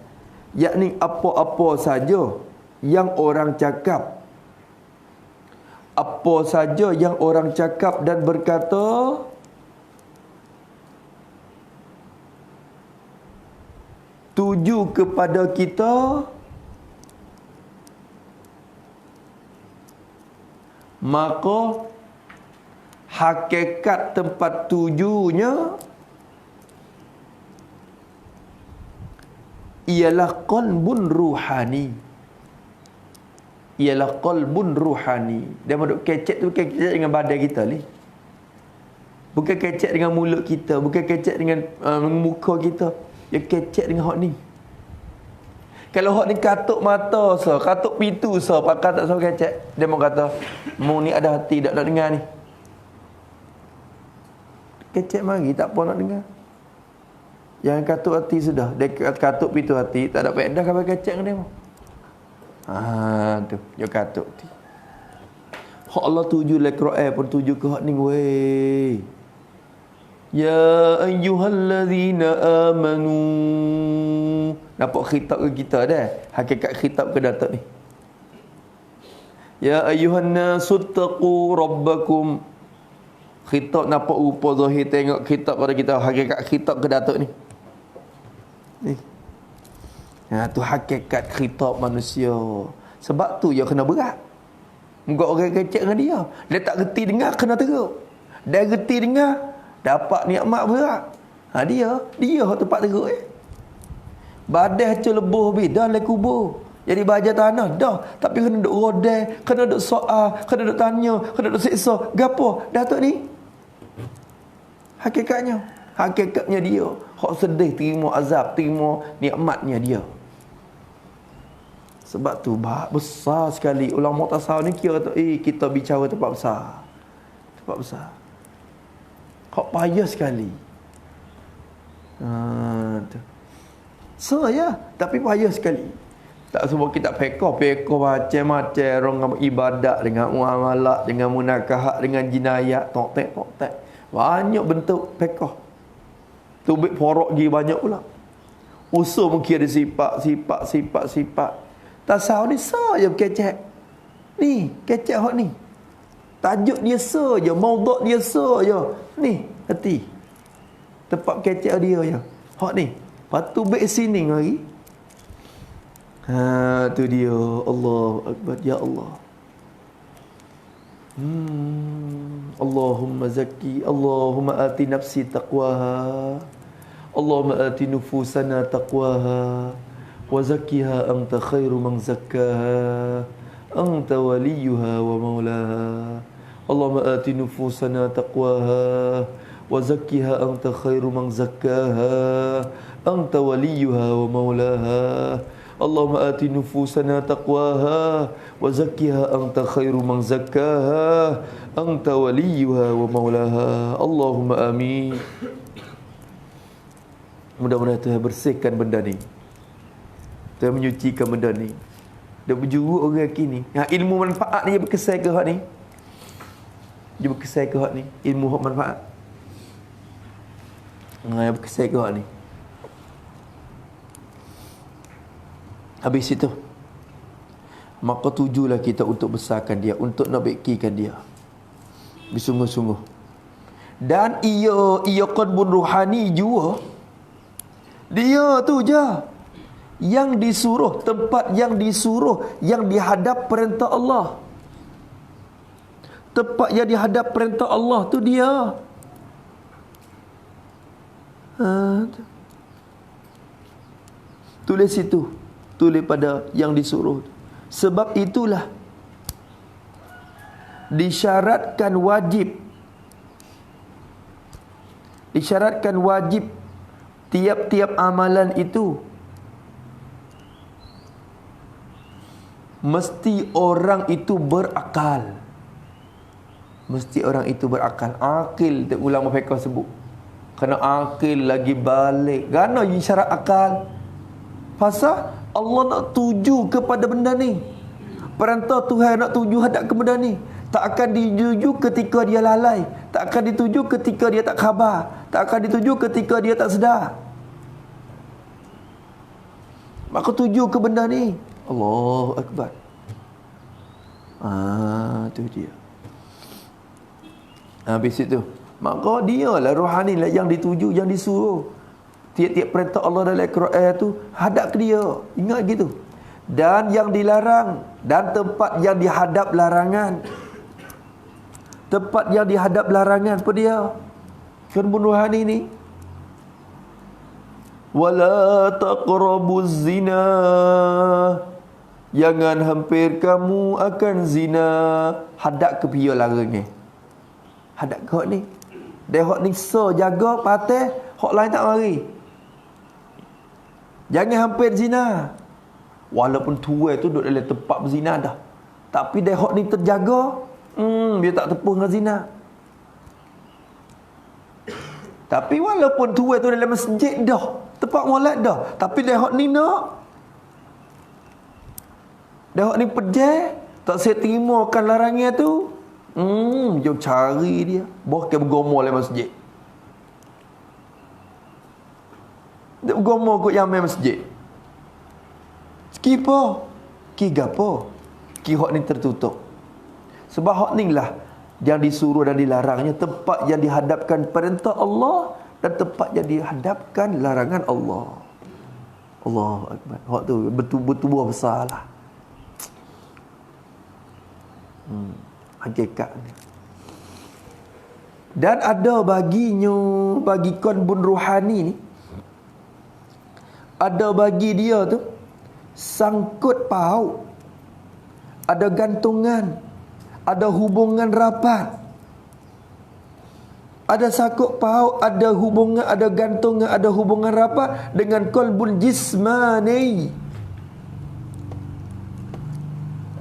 yakni apa-apa saja yang orang cakap, apa saja yang orang cakap dan berkata tuju kepada kita, maka hakikat tempat tujunya ialah qalbun ruhani. Ialah qalbun ruhani. Dia mau duk kecek tu, kecek dengan badan kita ni. Bukan kecek dengan mulut kita, bukan kecek dengan muka kita. Dia kecek dengan hak ni. Kalau hak ni katuk mata so, katuk pintu so, pakar tak so kecek. Dia mau kata, mu ni ada hati tak nak dengar ni. Kecek mari, tak apa nak dengar. Yang katuk hati sudah. Dia katuk pintu hati, tak ada faedah kalau kecek dengan dia mau. Tu, dia katuk hati. Hak Allah tuju le Quran pun tuju ke hak ni weh. Ya ayyuhallazina amanu. Nampak khitab ke kita dah. Hakikat khitab ke datuk ni. Ya ayyuhan nasuttaqu rabbakum. Khitab nampak rupa zahir, tengok khitab pada kita. Hakikat khitab ke datuk ni. Tu hakikat khitab manusia. Sebab tu dia kena berat. Muka orang kecek dengan dia. Dia tak reti dengar, kena teruk. Dia reti dengar, dapat nikmat berat. Dia tempat teruk Badan hancur lebuh habis, dah le kubur. Jadi bahagia tanah dah, tapi kena duk rodai, kena duk soal, kena duk tanya, kena duk siksa. Gapo datuk ni? Hakikatnya dia. Hak sedih terima azab, terima nikmatnya dia. Sebab tu besar sekali ulama tasawuf ni kira tu kita bicara tempat besar. Tempat besar. Hak payah sekali. Tu. Tapi payah sekali. Tak semua kitab fiqh macam-macam orang ibadat dengan muamalat, dengan munakahat, dengan jinayat, tok tek. Banyak bentuk fiqh. Tubik porok gi banyak pula. Usul mungkin ada sifat. Tasawuf ni saja kecek. Ni, kecek hak ni. Tajuk dia saja, maudhu' dia saja. Ni, hati. Tempat kecek dia je. Hak ni. Patu baik sini lagi. Tu dia. Allahu Akbar. Ya Allah. Allahumma zakki, Allahumma ati nafsi taqwaha, Allahumma ati nufusana taqwaha, wa zakkiha anta khairu man zakkaha, anta waliyuha wa maulaha. Allahumma ati nufusana taqwaha, wa zakkiha anta khairu man zakkaha, anta waliyuha wa maulaha. Allahumma ati nufusana taqwaha wa zakkiha anta khairu man zakkaha, anta waliyuha wa maulaha. Allahumma amin. Mudah-mudahan Tuhan bersihkan benda ni, Tuhan menyucikan benda ni. Dia berjuru orang kini. Ilmu manfaat ni dia berkesan ke hak ni? Dia berkesan ke hak ni? Ilmu hak manfaat. Dia berkesan ke hak ni? Habis itu, maka tujulah kita untuk besarkan dia, untuk nak baikkan dia bersungguh-sungguh. Dan ia qalbun ruhani juga, dia tu je yang disuruh, tempat yang disuruh, yang dihadap perintah Allah. Tempat yang dihadap perintah Allah tu dia. Tulis situ, tulis pada yang disuruh. Sebab itulah disyaratkan wajib tiap-tiap amalan itu mesti orang itu berakal. Mesti orang itu berakal. Akil, ulama fiqh sebut. Kena akil lagi balik. Kerana syarat akal? Pasal Allah nak tuju kepada benda ni. Perintah Tuhan nak tuju hadap ke benda ni. Tak akan dituju ketika dia lalai. Tak akan dituju ketika dia tak khabar. Tak akan dituju ketika dia tak sedar. Maka tuju ke benda ni. Allahu Akbar. Tu dia. Habis itu, maka dialah rohani lah yang dituju, yang disuruh. Tiap-tiap perintah Allah dalam Al-Quran tu hadap ke dia. Ingat gitu. Dan yang dilarang, dan tempat yang dihadap larangan. Tempat yang dihadap larangan apa dia? Kan rohani ni. Wala taqrabuz zina. Jangan hampir kamu akan zina. Hadap ke dia larangnya. Hadap ke hak ni. Dia hak ni jaga patah, hak lain tak mari. Jangan hampir zina. Walaupun tua tu duduk dalam tempat berzina dah, tapi dia hak ni terjaga, dia tak terpuh dengan zina. Tapi walaupun tua tu dalam masjid dah, tempat molek dah, tapi dia hak ni nak, dia hak ni pedih, tak saya terimakan larangan tu. Jom cari dia, bahkan bergomol dalam masjid. Dia bergomol kot yang main masjid. Kipa, ki gapo, ki hak ni tertutup. Sebab hak ni lah yang disuruh dan dilarangnya, tempat yang dihadapkan perintah Allah dan tempat yang dihadapkan larangan Allah. Allahu Akbar. Hak tu bertubuh besar lah. Hakikatnya. Dan ada baginya, bagi qalbun ruhani ni, ada bagi dia tu sangkut paut, ada gantungan, ada hubungan rapat, ada sangkut paut, ada hubungan, ada gantungan, ada hubungan rapat dengan qalbun jismani,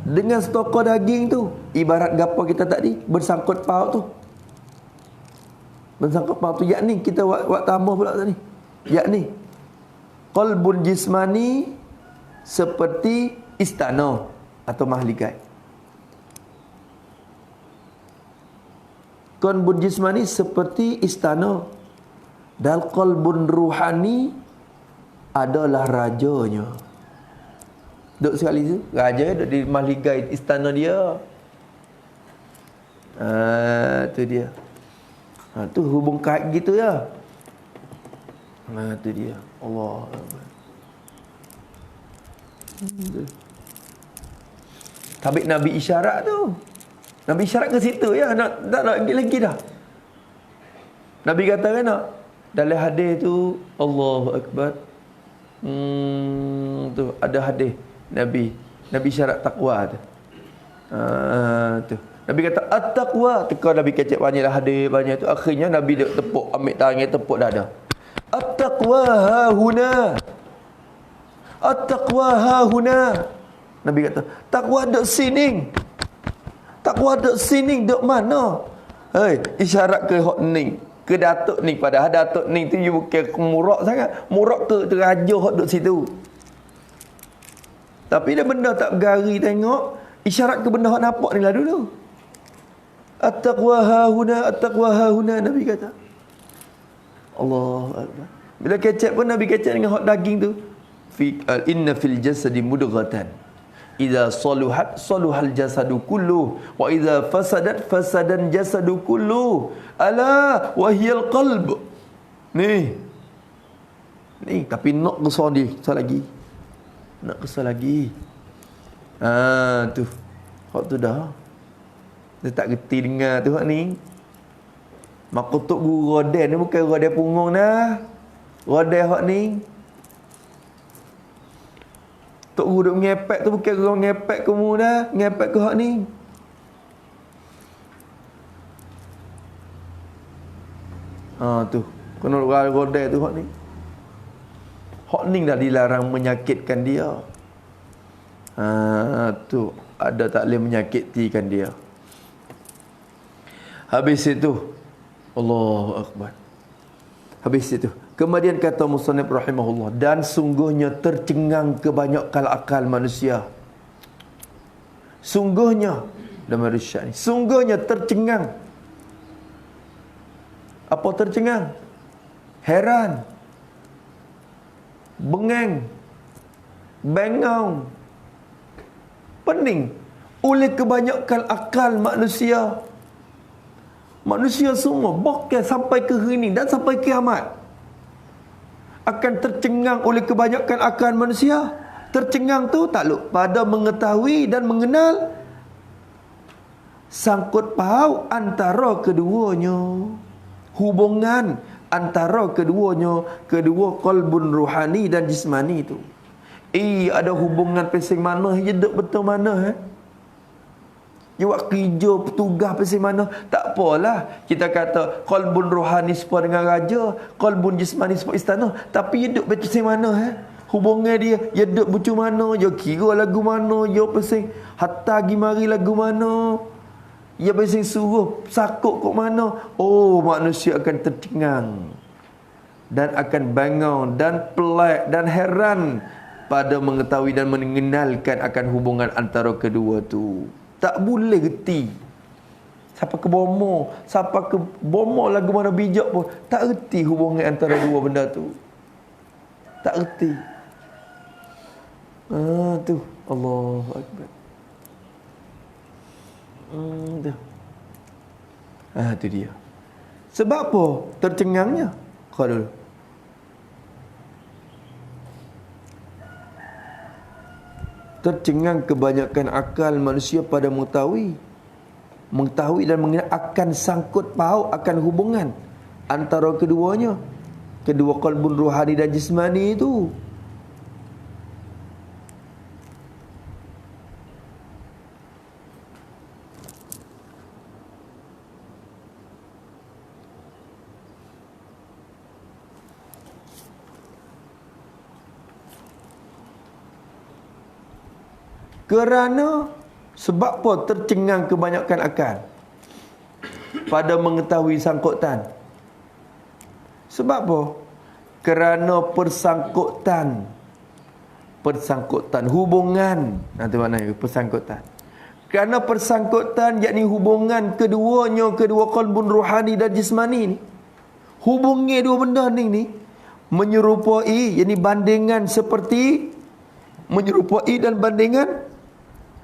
dengan stokor daging tu. Ibarat gapo kita tadi bersangkut paut tu, bersangkut paut tu, yakni kita buat tambah pula tadi, yakni qalbun jismani seperti istana atau mahligai. Qalbun jismani seperti istana Dan qalbun ruhani adalah rajanya. Duduk sekali tu, raja duduk di mahligai istana dia. Tu dia. Tu hubung kait gitu ya. Tu dia. Allah. Tapi Nabi isyarat tu. Nabi isyarat ke situ ya. Tak nak lagi dah. Nabi kata kan nak? Dalam hadis tu, Allahu Akbar. Tu ada hadis Nabi syarat takwa tu. Tu. Nabi kata at-taqwa. Teka Nabi kecek banyaklah hadis banyak tu. Akhirnya Nabi duk tepuk, ambil tangan tepuk dada. At-taqwa hahuna. At-taqwa hahuna. Nabi kata, takwa duk sini. Takwa duk sini, duk mana? Hei, isyarat ke hok ning, ke datuk ning, padahal datuk ning tu you bukan murak sangat. Murak ke raja hok duk situ. Tapi dia benda tak gari tengok, isyarat ke benda hok nampak ni lah dulu. At-taqwa hahuna, at-taqwa hahuna, Nabi kata. Allah Akbar. Bila kecek pun Nabi kecek dengan hok daging tu. Inna fil jasadi mudghatan. Idza saluhat saluhal jasadu kullu wa idza fasadat fasadan jasadu kullu. Ala wa hiyal qalb. Ni tapi nak kesal dia, kesal lagi. Nak kesal lagi. Tu. Hak tu dah. Dia tak reti dengar tu hak ni. Makutuk guru roden ni bukan roden punggung dah. Roden hak ni. Tok guru duk ngepek tu bukan guru ngepek kamu dah. Ngepek ke hak ni. Tu. Kena roden tu hak ni. Hak ni dah dilarang menyakitkan dia. Tu. Ada tak boleh menyakitikan dia. Habis itu Allahu Akbar. Habis itu kemudian kata musannif rahimahullah, dan sungguhnya tercengang kebanyakan akal manusia. Sungguhnya dalam risyad ni, sungguhnya tercengang. Apa tercengang? Heran, bengeng, bengong, pening oleh kebanyakan akal manusia. Manusia semua bahkan sampai ke hari ini dan sampai kiamat akan tercengang oleh kebanyakan akal manusia. Tercengang tu takluk pada mengetahui dan mengenal sangkut paut antara keduanya, hubungan antara keduanya, kedua qalbun ruhani dan jismani tu. Ada hubungan pesing mana, hidup betul mana You buat kerja, petugas pasal mana. Tak apalah kita kata qalbun rohani serupa dengan raja, qalbun jismani serupa istana. Tapi hidup pasal mana hubungan dia, dia duduk macam mana, dia kira lagu mana, dia pasal hatta gi mari lagu mana, dia pasal suruh sakut kok mana. Oh, manusia akan tercengang dan akan bangun dan pelik dan heran pada mengetahui dan mengenalkan akan hubungan antara kedua tu. Tak boleh reti. Siapa ke bomo, siapa ke bomo lagu mana bijak pun tak reti hubungan antara dua benda tu. Tak reti. Tu Allahu Akbar. Tu dia. Sebab apa tercengangnya? Kau dulu. Tercengang kebanyakan akal manusia pada mengetahui dan mengenal akan sangkut paut akan hubungan antara keduanya, kedua qalbun ruhani dan jismani itu. Kerana sebab apa tercengang kebanyakan akal pada mengetahui sangkutan? Sebab apa? Kerana persangkutan hubungan. Nanti mana persangkutan? Kerana persangkutan yakni hubungan kedua qalbun ruhani dan jismani ni. Hubungi dua benda ni menyerupai, yakni bandingan seperti, menyerupai dan bandingan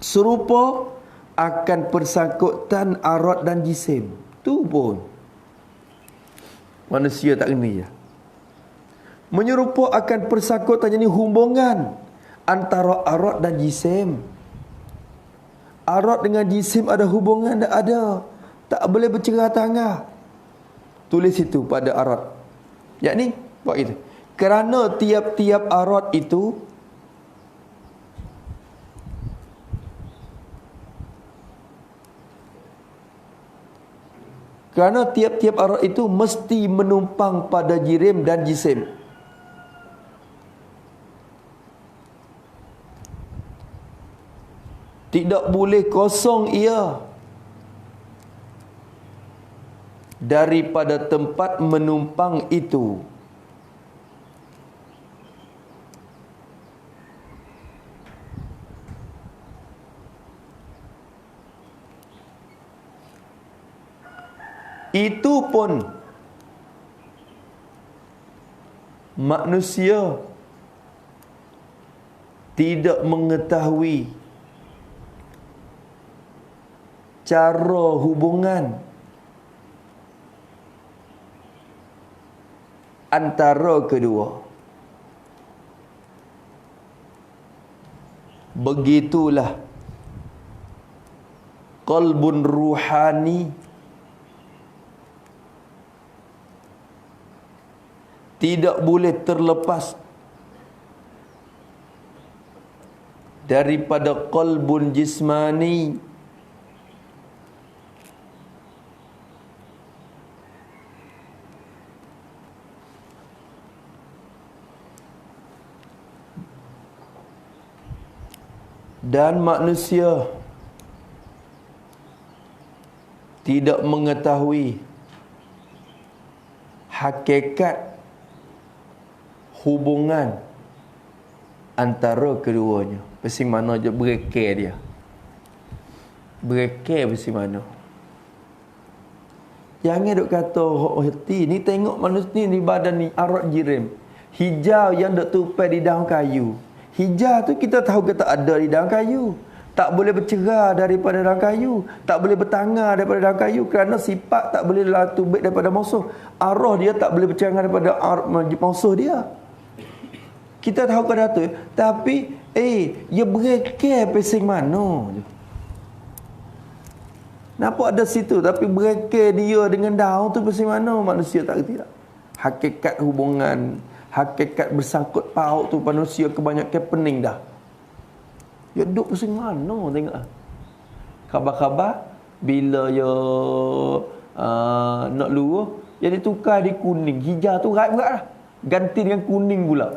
serupa akan persangkutan arad dan jisim. Tu pun manusia tak kena ya. Menyerupa akan persangkutan, yakni hubungan antara arad dan jisim. Arad dengan jisim ada hubungan, tak ada. Tak boleh bercerah tangah. Tulis itu pada arad. Yakni buat itu. Kerana tiap-tiap arad itu mesti menumpang pada jirim dan jisim. Tidak boleh kosong ia daripada tempat menumpang itu. Itu pun manusia tidak mengetahui cara hubungan antara kedua. Begitulah qalbun ruhani tidak boleh terlepas daripada qalbun jismani. Dan manusia tidak mengetahui hakikat hubungan antara keduanya. Pasti mana je berekeh dia. Berekeh pasti mana. Jangan duk kata hati ni, tengok manusia ni badan ni arad jirim. Hijau yang duk tupai di daun kayu. Hijau tu kita tahu kita ada di daun kayu. Tak boleh bercerah daripada daun kayu. Tak boleh bertangar daripada daun kayu. Kerana sifat tak boleh tubik daripada musuh. Arah dia tak boleh bercerah daripada musuh dia. Kita tahu pada tu. Tapi dia berekeh pesing mana je. Nampak ada situ. Tapi berekeh dia dengan daun tu pesing mana. Manusia tak kerti tak. Hakikat hubungan, hakikat bersangkut paut tu manusia kebanyakan pening dah. Ya duduk pusing mana tengok. Khabar-khabar bila ya nak luruh, jadi tukar di kuning. Hijau tu berat-berat lah. Ganti dengan kuning pula.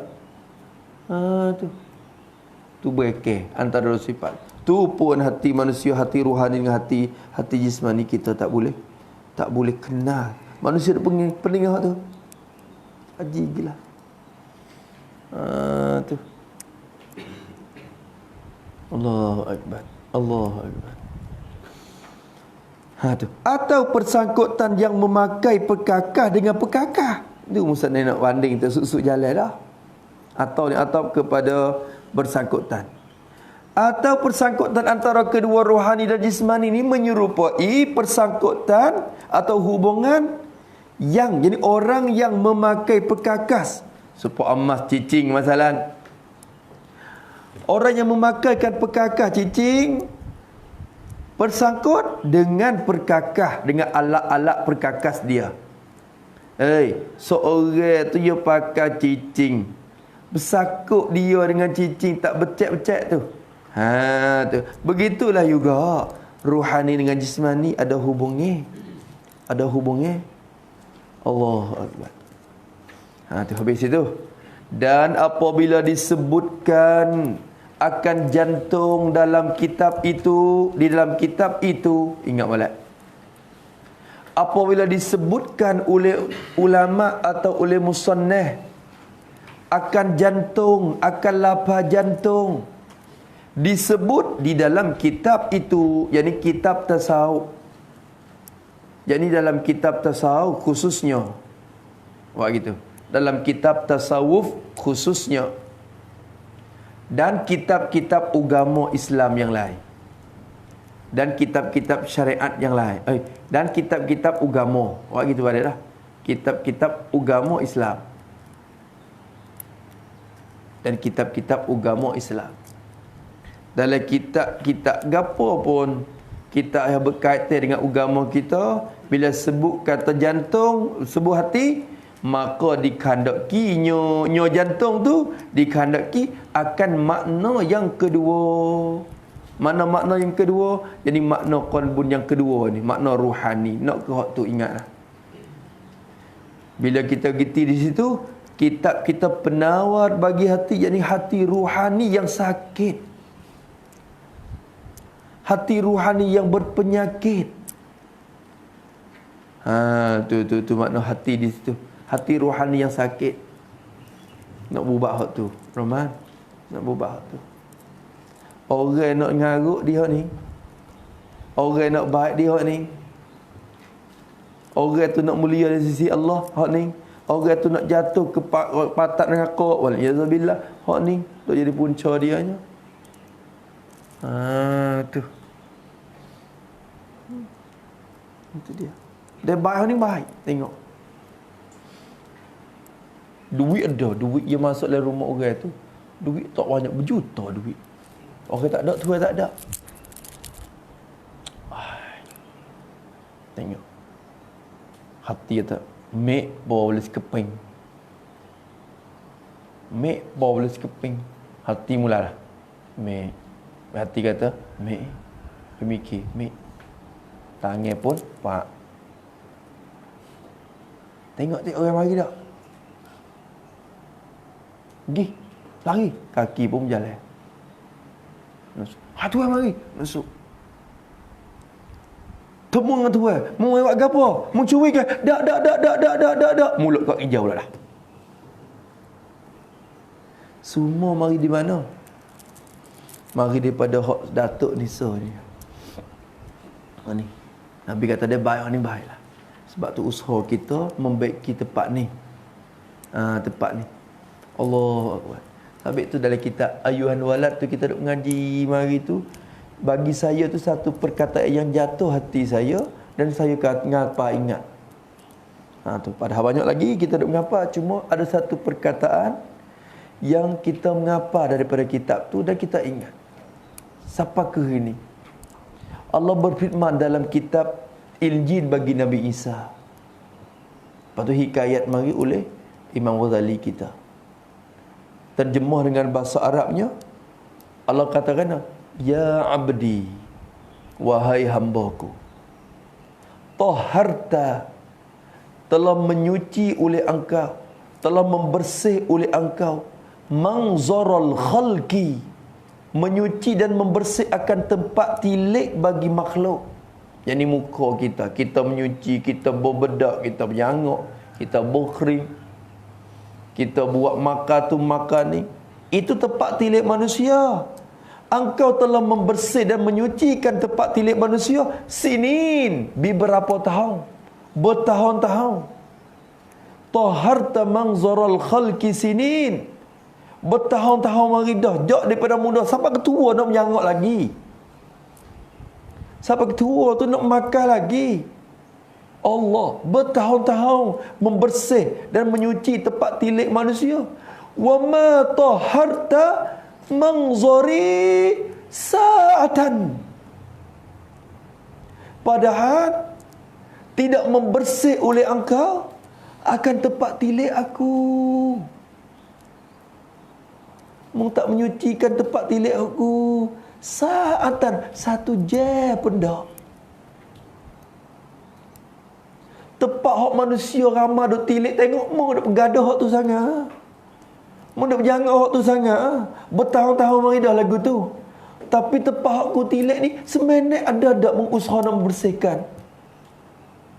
Tu berekeh antara dua sifat. Tu pun hati manusia, hati rohani dengan hati jismani kita tak boleh kenal. Manusia dah pening tu. Haji gila. Tu. Allahu Akbar. Allahu Akbar. Tu. Atau persangkutan yang memakai perkakah dengan perkakah. Itu Ustaz nak banding tersuk-suk jalan dah. Atau kepada bersangkutan. Atau persangkutan antara kedua rohani dan jismani ini menyerupai persangkutan atau hubungan yang, jadi orang yang memakai perkakas supaya emas cicing masalah. Orang yang memakaikan perkakas cicing bersangkut dengan perkakas, dengan alat-alat perkakas dia. Seorang tu dia pakai cicing, bersangkut dia dengan cicing, tak becek-becek tu. Tu. Begitulah juga rohani dengan jismani ada hubungnya. Ada hubungnya. Allahu Akbar. Tu habis itu. Dan apabila disebutkan akan jantung dalam kitab itu, di dalam kitab itu, ingat molek. Apabila disebutkan oleh ulama atau oleh musannaf akan jantung, akan lapar jantung, disebut di dalam kitab itu, yakni kitab tasawuf. Yakni dalam kitab tasawuf khususnya Wah gitu. Dalam kitab tasawuf khususnya dan kitab-kitab agama Islam yang lain. Dan kitab-kitab syariat yang lain. Dan kitab-kitab agama. Wah gitu pada dah. Kitab-kitab agama Islam. Dan kitab-kitab agama Islam. Dalam kitab-kitab gapo pun kitab yang berkaitan dengan agama kita, bila sebut kata jantung, sebut hati, maka dikandaki nyo jantung tu dikandaki akan makna yang kedua. Mana makna yang kedua? Jadi makna qalbun yang kedua ni, makna ruhani. Nak ke hak tu ingatlah. Bila kita geti di situ, kitab kita penawar bagi hati, yakni hati ruhani yang sakit. Hati ruhani yang berpenyakit. Tu makna hati di situ. Hati rohani yang sakit. Nak berubah hak tu. Rahman, nak berubah hak tu. Orang nak ngaruk dia ni. Orang nak baik dia ni. Orang tu nak mulia di sisi Allah hak ni. Orang tu nak jatuh ke patat neraka wal yazabillah hak ni. Tak jadi punca dia nya. Tu. Itu dia. Dia baik ni baik. Tengok. Duit ada, duit yang masuk dalam rumah orang tu. Duit tak banyak, berjuta duit. Orang tak ada, Tuhan tak ada. Tengok. Hati kata, mek bawa boleh sekeping. Mek bawa boleh sekeping. Hati mulalah. Mek. Hati kata, mek. Pemikir, mek. Tangan pun, pak. Tengok orang mari tak? Pergi, lari. Kaki pun berjalan. Masuk. Tuan mari. Masuk. Temu dengan Tuan. Mau buat apa? Mau curi ke? Tak. Mulut kau hijau lah. Semua mari di mana? Mari daripada hak Datuk Nisa ni. Ni. Nabi kata dia baik, ni baik lah. Sebab tu usaha kita membaiki tempat ni. Tempat ni. Allah Akbar. Habis tu dalam kitab Ayuhan Walad tu kita duk mengaji mari tu, bagi saya tu satu perkataan yang jatuh hati saya dan saya ngapa ingat. Tu padahal banyak lagi kita duk mengapa, cuma ada satu perkataan yang kita mengapa daripada kitab tu dan kita ingat. Siapakah ini? Allah berfirman dalam kitab Injil bagi Nabi Isa. Lepas tu hikayat mari oleh Imam Ghazali kita. Terjemah dengan bahasa Arabnya, Allah katakan, Ya abdi, wahai hambaku, taharta, telah menyuci oleh engkau, telah membersih oleh engkau, mangzaral khalqi, menyuci dan membersih akan tempat tilik bagi makhluk. Yang ni muka kita, kita menyuci, kita berbedak, kita berjanguk, kita berkering, kita buat makan tu makan ni. Itu tempat tilik manusia. Engkau telah membersih dan menyucikan tempat tilik manusia sinin, beberapa tahun, bertahun-tahun. Taharta mangzaral khalqi sinin, bertahun-tahun mari dah, jak daripada muda sampai ketua nak menjanguk lagi. Sampai ketua tu nak makan lagi. Allah bertahun-tahun membersih dan menyuci tempat tilik manusia. Wa ma taharta mangzari sa'atan. Padahal tidak membersih oleh engkau akan tempat tilik aku. Mu tak menyucikan tempat tilik aku sa'atan, satu jam pun tak. Tempat hak manusia ramai duk tilik, tengok mu duk bergadah hak tu sangat. Mu duk berjangka hak tu sangat. Bertahun-tahun mari dah lagu tu. Tapi tempat hak ku tilik ni seminit ada mengusaha nak membersihkan.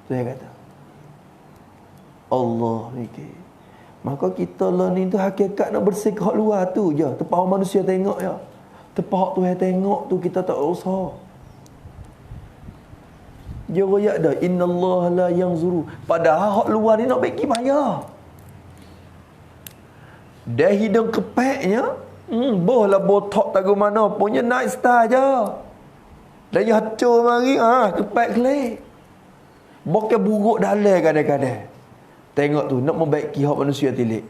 Saya kata, Allah mikir. Maka kita lah ni tu hakikat nak bersihkan hak luar tu je. Tempat hak manusia tengok je. Tempat hak Tuhan tengok tu kita tak usaha. Dia royak dah, innallaha la yanzuru. Padahal hak luar ni nak bagi bayar. Dah hidung kepeknya, bohlah botok tak ke mana, punya naik star je. Dah dia hancur mari, kepek kelik. Bukan buruk dalam kadang-kadang. Tengok tu, nak membaiki hak manusia tilik.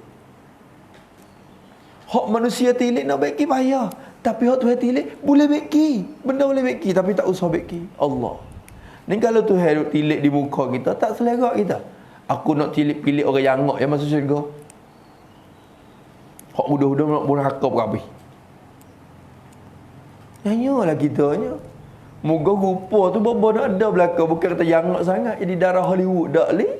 Hak manusia tilik nak baiki payah. Tapi hak Tuhan tilik boleh baiki. Benda boleh baiki tapi tak usah baiki. Allah. Ni kalau Tuhan duk tilik di muka kita, tak selera kita. Aku nak tilik-pilik orang yang angok yang masuk syurga. Hak udah-udah nak bunuh hakap habis. Nyanyalah kitanya. Moga rupa tu bapa nak ada belakang. Bukan kata jangak sangat jadi darah Hollywood dak leh.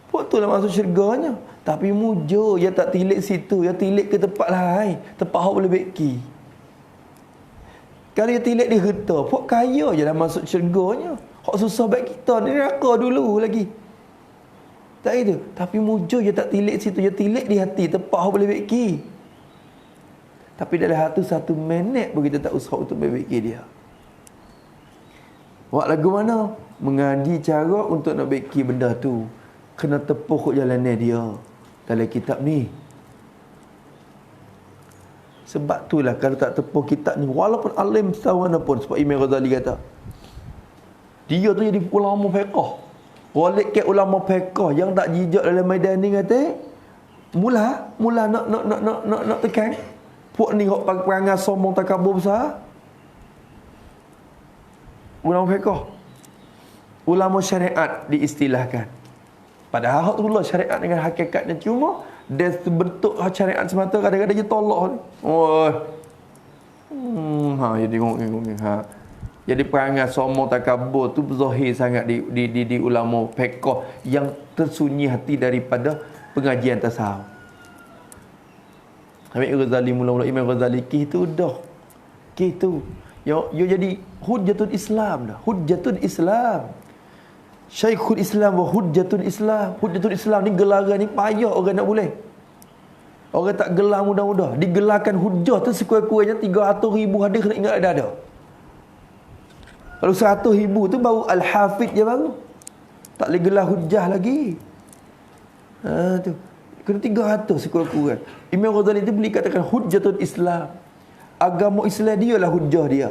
Puak tu lah masuk syurganya. Tapi mujur dia tak tilik situ, dia tilik ke tempat lain, tempat hak boleh baiki. Kalau dia tilik di harta, puak kaya je dah masuk syurganya. Hak susah baik kita ni neraka dulu lagi. Tak itu. Tapi mujur dia tak tilik situ, dia tilik di hati, tempat hak boleh baiki. Tapi dalam hati 1 minit pun kita tak usah untuk baiki dia. Buat lagu mana? Mengaji cara untuk nak baiki benda tu. Kena tepuh kot jalannya dia dalam kitab ni. Sebab itulah kalau tak tepuh kitab ni, walaupun alim mana pun, sebab Imam Ghazali kata dia tu jadi ulama fiqh. Walaik ke ulama fiqh yang tak jijak dalam medan ni kata mula nak tekan puak ni hok perangai sombong takabur besar. Ulama fiqh, ulama syariat diistilahkan. Padahal hak Allah syariat dengan hakikatnya cuma dia bentuk syariat semata, kadang-kadang dia tolak ni. Jadi ngomong. Jadi perangai sombong takabur tu zahir sangat di ulama fiqh yang tersunyi hati daripada pengajian tasawuf. Imam Ghazali mula-mula Imam Ghazali tu dah. Tu. Yo jadi hujjatul Islam dah. Hujjatul Islam. Syekhul Islam wa hujjatul Islam. Hujjatul Islam ni gelaran ni payah orang nak boleh. Orang tak gelar mudah-mudah. Digelarkan hujjah tu sekurang-kurangnya 300,000 hadis kena ingat ada. Kalau 100,000 tu baru Al-Hafidh je baru. Tak boleh gelar hujjah lagi. Tu. Kena 300 sekurang-kurang. Imam Ghazali tu boleh katakan hujjatul Islam. Agama Islam dia lah hujjah dia.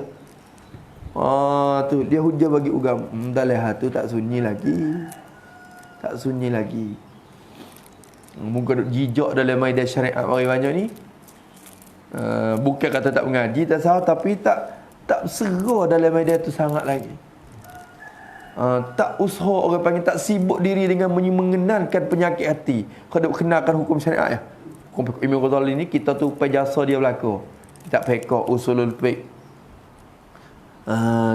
Tu dia hujah bagi agama. Dah lah tu tak sunyi lagi. Tak sunyi lagi. Mungkin jijak dalam medan syariat mari banyak ni. Bukan kata tak mengaji, tak salah, tapi tak serah dalam medan tu sangat lagi. Tak usaha orang panggil, tak sibuk diri dengan mengenalkan penyakit hati. Kalau kenalkan hukum syariat ya. Hukum Imam Ghazali ni kita tu jasa dia berlaku. Kitab fiqh, usulul fiqh.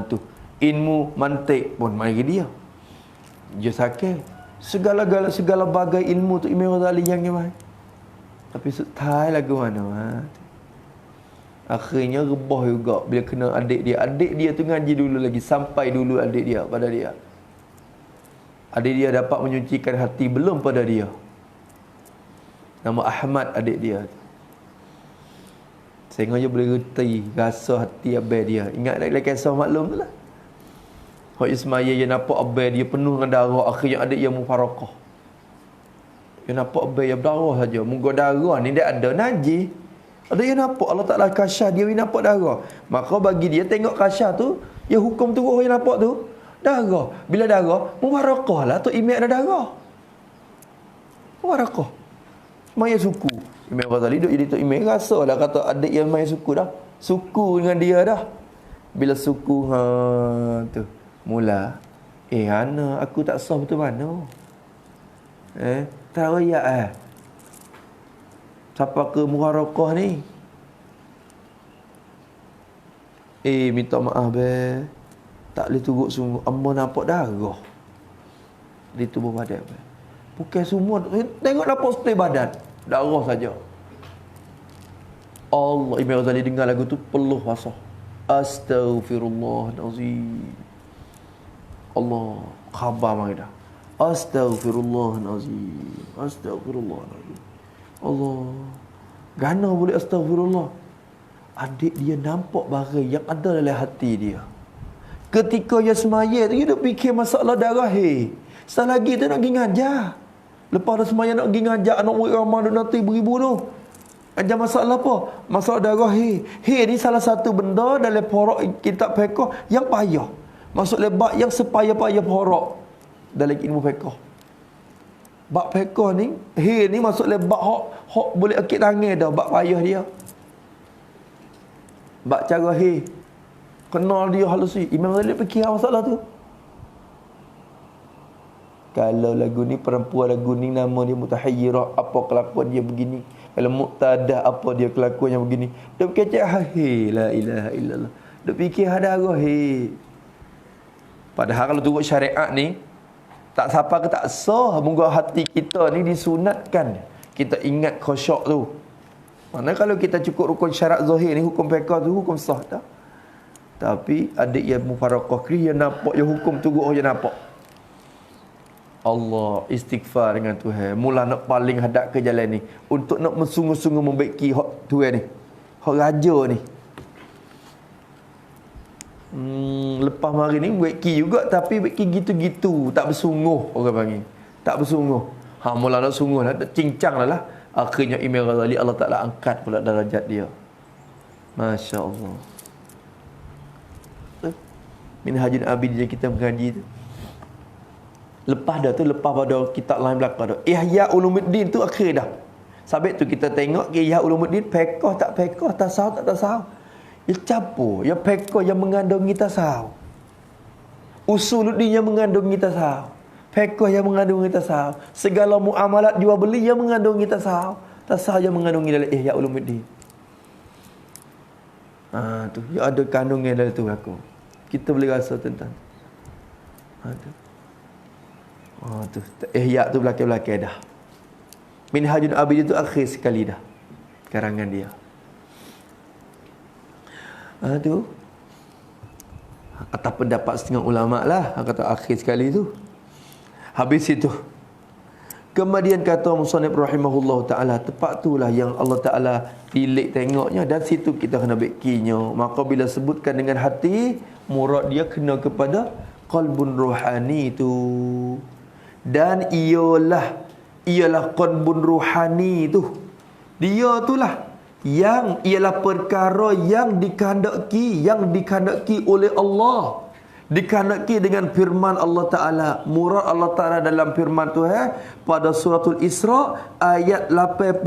Tu ilmu mantik pun mari dia. Dia sakit. Segala bagai ilmu tu Imam Ghazali yang mai. Tapi setai lagu mana? Akhirnya rebah juga bila kena adik dia. Adik dia tu ngaji dulu lagi, sampai dulu adik dia pada dia. Adik dia dapat menyucikan hati belum pada dia. Nama Ahmad adik dia. Sehingga dia boleh reti rasa hati abang dia. Ingat lagi kisah maklum tu lah. Hak Ismail dia nampak abang dia penuh dengan darah. Akhirnya adik dia mufarakah. Dia nampak abang dia berdarah saja. Moga darah ni dia ada najis. Ada dia nampak Allah Ta'ala kasyah dia nampak darah. Maka bagi dia tengok kasyah tu, dia hukum tu orang yang nampak tu darah. Bila darah, mufarakah lah tu imam ada darah. Mufarakah. Maya suku. Imam Ghazali duduk jadi Tok Imam, rasalah kata adik yang main suku dah. Suku dengan dia dah. Bila suku tu mula, ana aku tak sah betul mana? Tahu ya siapa ke muharakah ni? Minta maaf be. Tak boleh turut sungguh. Amba nampak darah di tubuh badan. Bukan semua. Tengok nampak setelah badan. Darah saja. Allah, Imam Ghazali dengar lagu tu peluh basah. Astaghfirullahalazim. Allah, khabar mari dah. Astaghfirullahalazim. Astaghfirullahalazim. Allah. Gana boleh astagfirullah. Adik dia nampak barang yang ada dalam hati dia. Ketika dia semaya tu, dia duk fikir masalah darah. Sekali lagi tu nak pergi ngajar. Lepas dah sembahyang nak pergi ngajak anak murid ramai duk nanti beribu tu. Ada masalah apa? Masalah darah he. He ni salah satu benda dalam porok kitab fiqh yang payah. Maksud lebat yang sepayah-payah porok dalam ilmu fiqh. Bab fiqh ni, he ni maksud lebat hok boleh akid tangan dah bab payah dia. Bab cara he. Kenal dia halusi. Imam Ghazali fikir masalah tu. Kalau lagu ni perempuan lagu ni nama dia Mutahayyirah, apa kelakuan dia begini. Kalau Muqtadah, apa dia kelakuan yang begini. Dia fikir he la ilaha illallah. Dia fikir ada he. Padahal kalau turut syariat ni tak siapa ke tak sah, moga hati kita ni disunatkan. Kita ingat khusyuk tu. Mana kalau kita cukup rukun syarat zahir ni, hukum fiqh tu hukum sah tak? Tapi adik yang mufaraqah kri yang nampak yang hukum tu gua je nampak. Allah istighfar dengan Tuhan. Mula nak paling hadap ke jalan ni untuk nak sungguh-sungguh membaiki hak Tuhan ni. Hak raja ni. Lepas mari ni baiki juga tapi baiki gitu-gitu, tak bersungguh orang panggil. Tak bersungguh. Mula nak sungguh lah, nak cincang lah. Akhirnya Imam Ghazali Allah Ta'ala angkat pula darajat dia. Masya Allah. Minhajul Abidin kita mengaji tu. Lepas dah tu, lepas pada kitab lain belakang dah. Ihya Ulumuddin tu akhir dah. Sebab tu kita tengok Ihya Ulumuddin fiqh tak fiqh, tasawuf tak tasawuf. Ia campur, ia fiqh yang mengandungi tasawuf. Usuluddin yang mengandungi tasawuf. Fiqh yang mengandungi tasawuf. Segala muamalat jual beli yang mengandungi tasawuf. Tasawuf yang mengandungi dalam Ihya Ulumuddin. Tu, ya ada kandungan dalam tu aku. Kita boleh rasa tentang tu. Ihya tu belakang-belakang dah. Minhajul Abidin tu akhir sekali dah karangan dia. Tu atas pendapat setengah ulama lah, kata akhir sekali tu. Habis itu kemudian kata musannif rahimahullah taala, tepat itulah yang Allah Taala tilik tengoknya dan situ kita kena bekinya. Maka bila sebutkan dengan hati, murad dia kena kepada qalbun rohani tu. Dan ialah qalbun rohani tu. Dia itulah yang ialah perkara yang dikehendaki oleh Allah. Dikehendaki dengan firman Allah Ta'ala. Murad Allah Ta'ala dalam firman tu pada suratul Isra ayat 85.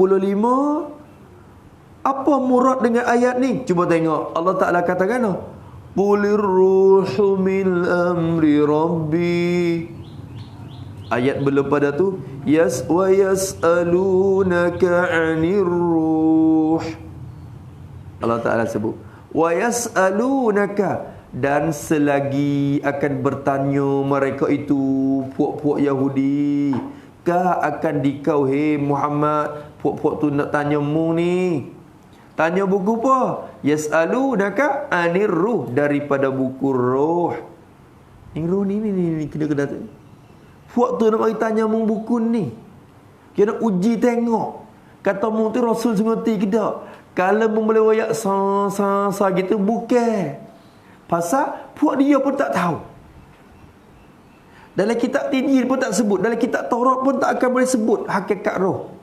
Apa murad dengan ayat ni? Cuba tengok. Allah Ta'ala katakan Qulir ruhu min amri rabbi. Ayat belum pada tu wa yas'alunaka 'anir ruh. Allah Ta'ala sebut wa yas'alunaka, dan selagi akan bertanya mereka itu puak-puak Yahudi, kah akan dikau Muhammad, puak-puak tu nak tanya mu ni. Tanya buku apa? Yas'alunaka 'anir ruh, daripada buku roh. Ni roh ni kena tu. Puak tu nak mari tanya mu buku ni. Dia nak uji tengok. Kata mu tu Rasul sengerti ke tak? Kalau mu boleh wayak sa gitu bukan. Pasal puak dia pun tak tahu. Dalam kitab Injil pun tak sebut, dalam kitab Taurat pun tak akan boleh sebut hakikat roh.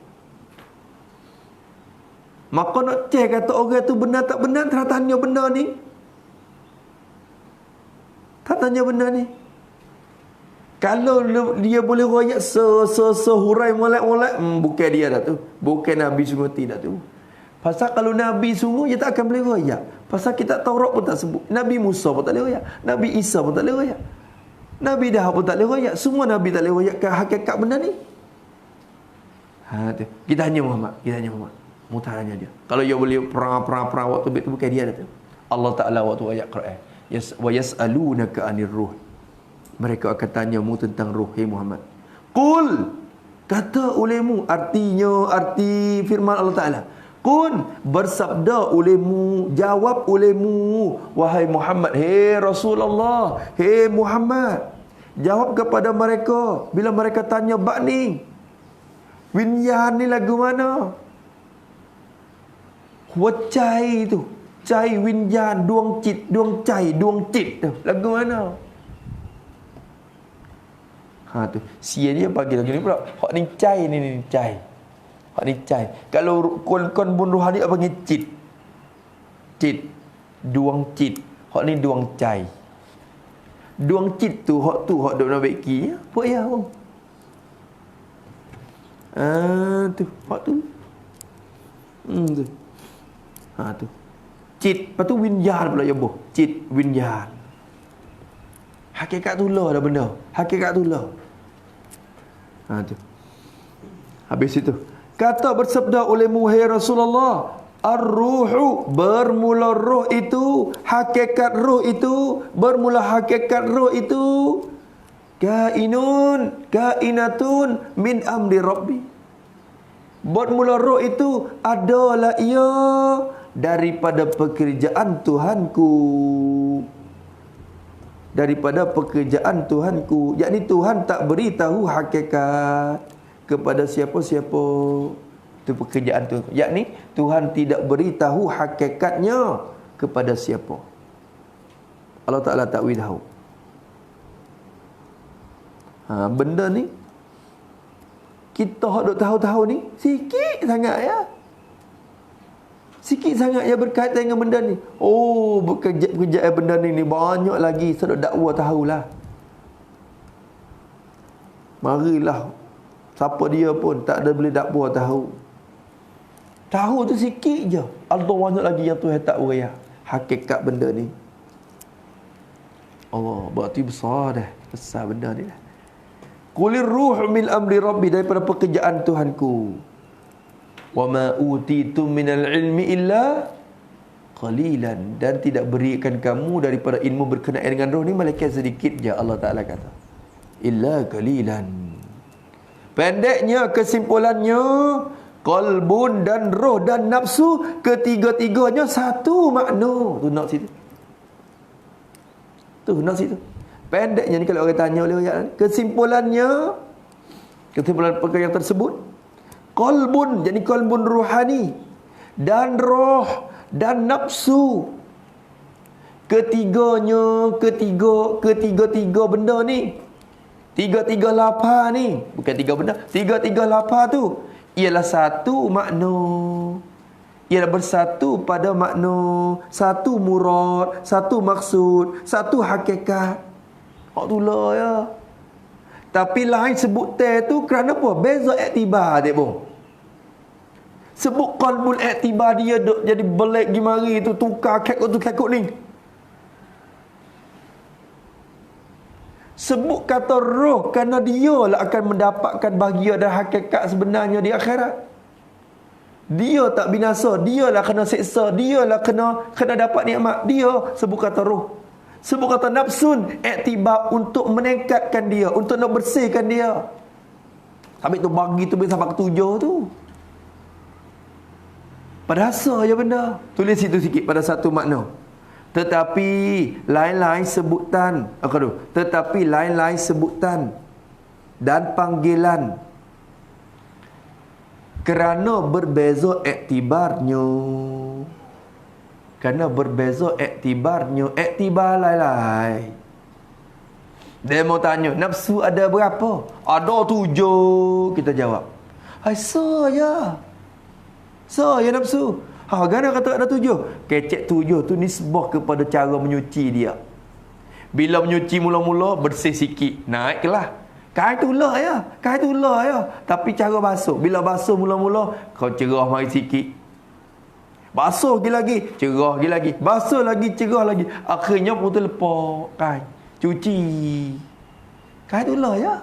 Maka nak cek kata orang tu benar tak benar, tak tanya benda ni. Tak tanya benda ni. Kalau dia boleh royak sehurai molek-molek, bukan dia dah tu. Bukan Nabi sungguh tidak tu. Pasal kalau Nabi sungguh, dia tak akan boleh royak. Pasal kitab Taurat pun tak sebut. Nabi Musa pun tak boleh royak. Nabi Isa pun tak boleh royak. Nabi Dawud pun tak boleh royak. Semua Nabi tak boleh royak hakikat benda ni. Tu. Kita tanya Muhammad. Mu tanya dia. Kalau dia boleh perang waktu tu bukan dia dah tu. Allah Ta'ala waktu ayat Quran. Wa yas'alunaka 'anir ruh. Mereka akan tanya mu tentang ruh, Muhammad. Qul, kata olehmu, arti firman Allah Ta'ala. Qul, bersabda olehmu, jawab olehmu, wahai Muhammad, Rasulullah, Muhammad. Jawab kepada mereka bila mereka tanya bab ni. Winyan ni lagu mana? Wacai tu, cai winyan, duang cit tu, lagu mana? Ha tu. Sia dia bagi lagi ni pula. Hak ni cai ni cai. Hak ni cai. Kalau kon bun rohani apa panggil cit. Cit. Duang cit. Hak ni duang cai. Duang cit tu hak dok nak beki. Apa ya bang? Tu. Hak tu. Tu. Ha tu. Cit. Lepas tu winyaan pula ya boh. Cit winyaan. Hakikat tu lah dah benda. Hakikat tu lah. Ha tu. Habis itu. Kata bersabda olehmu hai Rasulullah, ar-ruhu, bermula roh itu, hakikat roh itu, bermula hakikat roh itu, kainatun min amri rabbi. Bermula roh itu adalah ia daripada pekerjaan Tuhanku. Daripada pekerjaan Tuhanku. Yakni Tuhan tak beritahu hakikat kepada siapa-siapa. Itu pekerjaan Tuhan. Yakni Tuhan tidak beritahu hakikatnya kepada siapa. Allah Ta'ala tak beritahu. Benda ni kita duk tahu-tahu ni sikit sangat ya. Sikit sangat yang berkaitan dengan benda ni. Oh, pekerjaan benda ni banyak lagi. Sedok dakwa tahulah. Marilah. Siapa dia pun tak ada boleh dakwa tahu. Tahu tu sikit je. Allah banyak lagi yang Tuhan tak uraikan hakikat benda ni. Allah, berarti besar dah. Besar benda ni dah. Qulir ruh min amri rabbi, daripada pekerjaan Tuhanku. Wa ma utitum minal ilmi illa qalilan, dan tidak berikan kamu daripada ilmu berkenaan dengan roh ni malaikat sedikit je. Allah Ta'ala kata illa qalilan. Pendeknya, kesimpulannya, qalbun dan roh dan nafsu, ketiga-tiganya satu makna. Tu nak situ. Tu nak situ. Pendeknya ni kalau orang tanya oleh ayat ni, kesimpulan perkara yang tersebut, qalbun, jadi qalbun ruhani, dan roh dan nafsu, ketiga benda ni, tiga lapar ni, bukan tiga benda, tiga lapar tu ialah satu makna, ialah bersatu pada makna, satu murad, satu maksud, satu hakikat. Hak tu lah ya. Tapi lain sebut tu kerana apa? Beza iktibar dia pun. Sebut qalbul iktibar dia duk jadi belik gimari tu, tukar kekut ni. Sebut kata roh kerana dia lah akan mendapatkan bahagia dan hakikat sebenarnya di akhirat. Dia tak binasa, dia lah kena seksa, dia lah kena dapat nikmat. Dia sebut kata roh. Sebut kata nafsun, iktibar untuk meningkatkan dia, untuk nak bersihkan dia. Sampai tu bagi tu sampai ketujuh tu. Pada asal je benda. Tulis situ sikit pada satu makna. Tetapi lain-lain sebutan, tetapi lain-lain sebutan dan panggilan kerana berbeza iktibarnya. Kerana berbeza iktibarnya. Iktibar lain-lain. Dia mau tanya, nafsu ada berapa? Ada 7. Kita jawab, hai saya nafsu. Gana kata ada 7. Kecek 7 tu nisbah kepada cara menyuci dia. Bila menyuci mula-mula bersih sikit, naiklah. Kain tu lah ya. Tapi cara basuh, bila basuh mula-mula kau cerah mari sikit. Basuh lagi, cerah lagi. Basuh lagi, cerah lagi. Akhirnya pun terlepak kain. Cuci. Kain tu lah ya.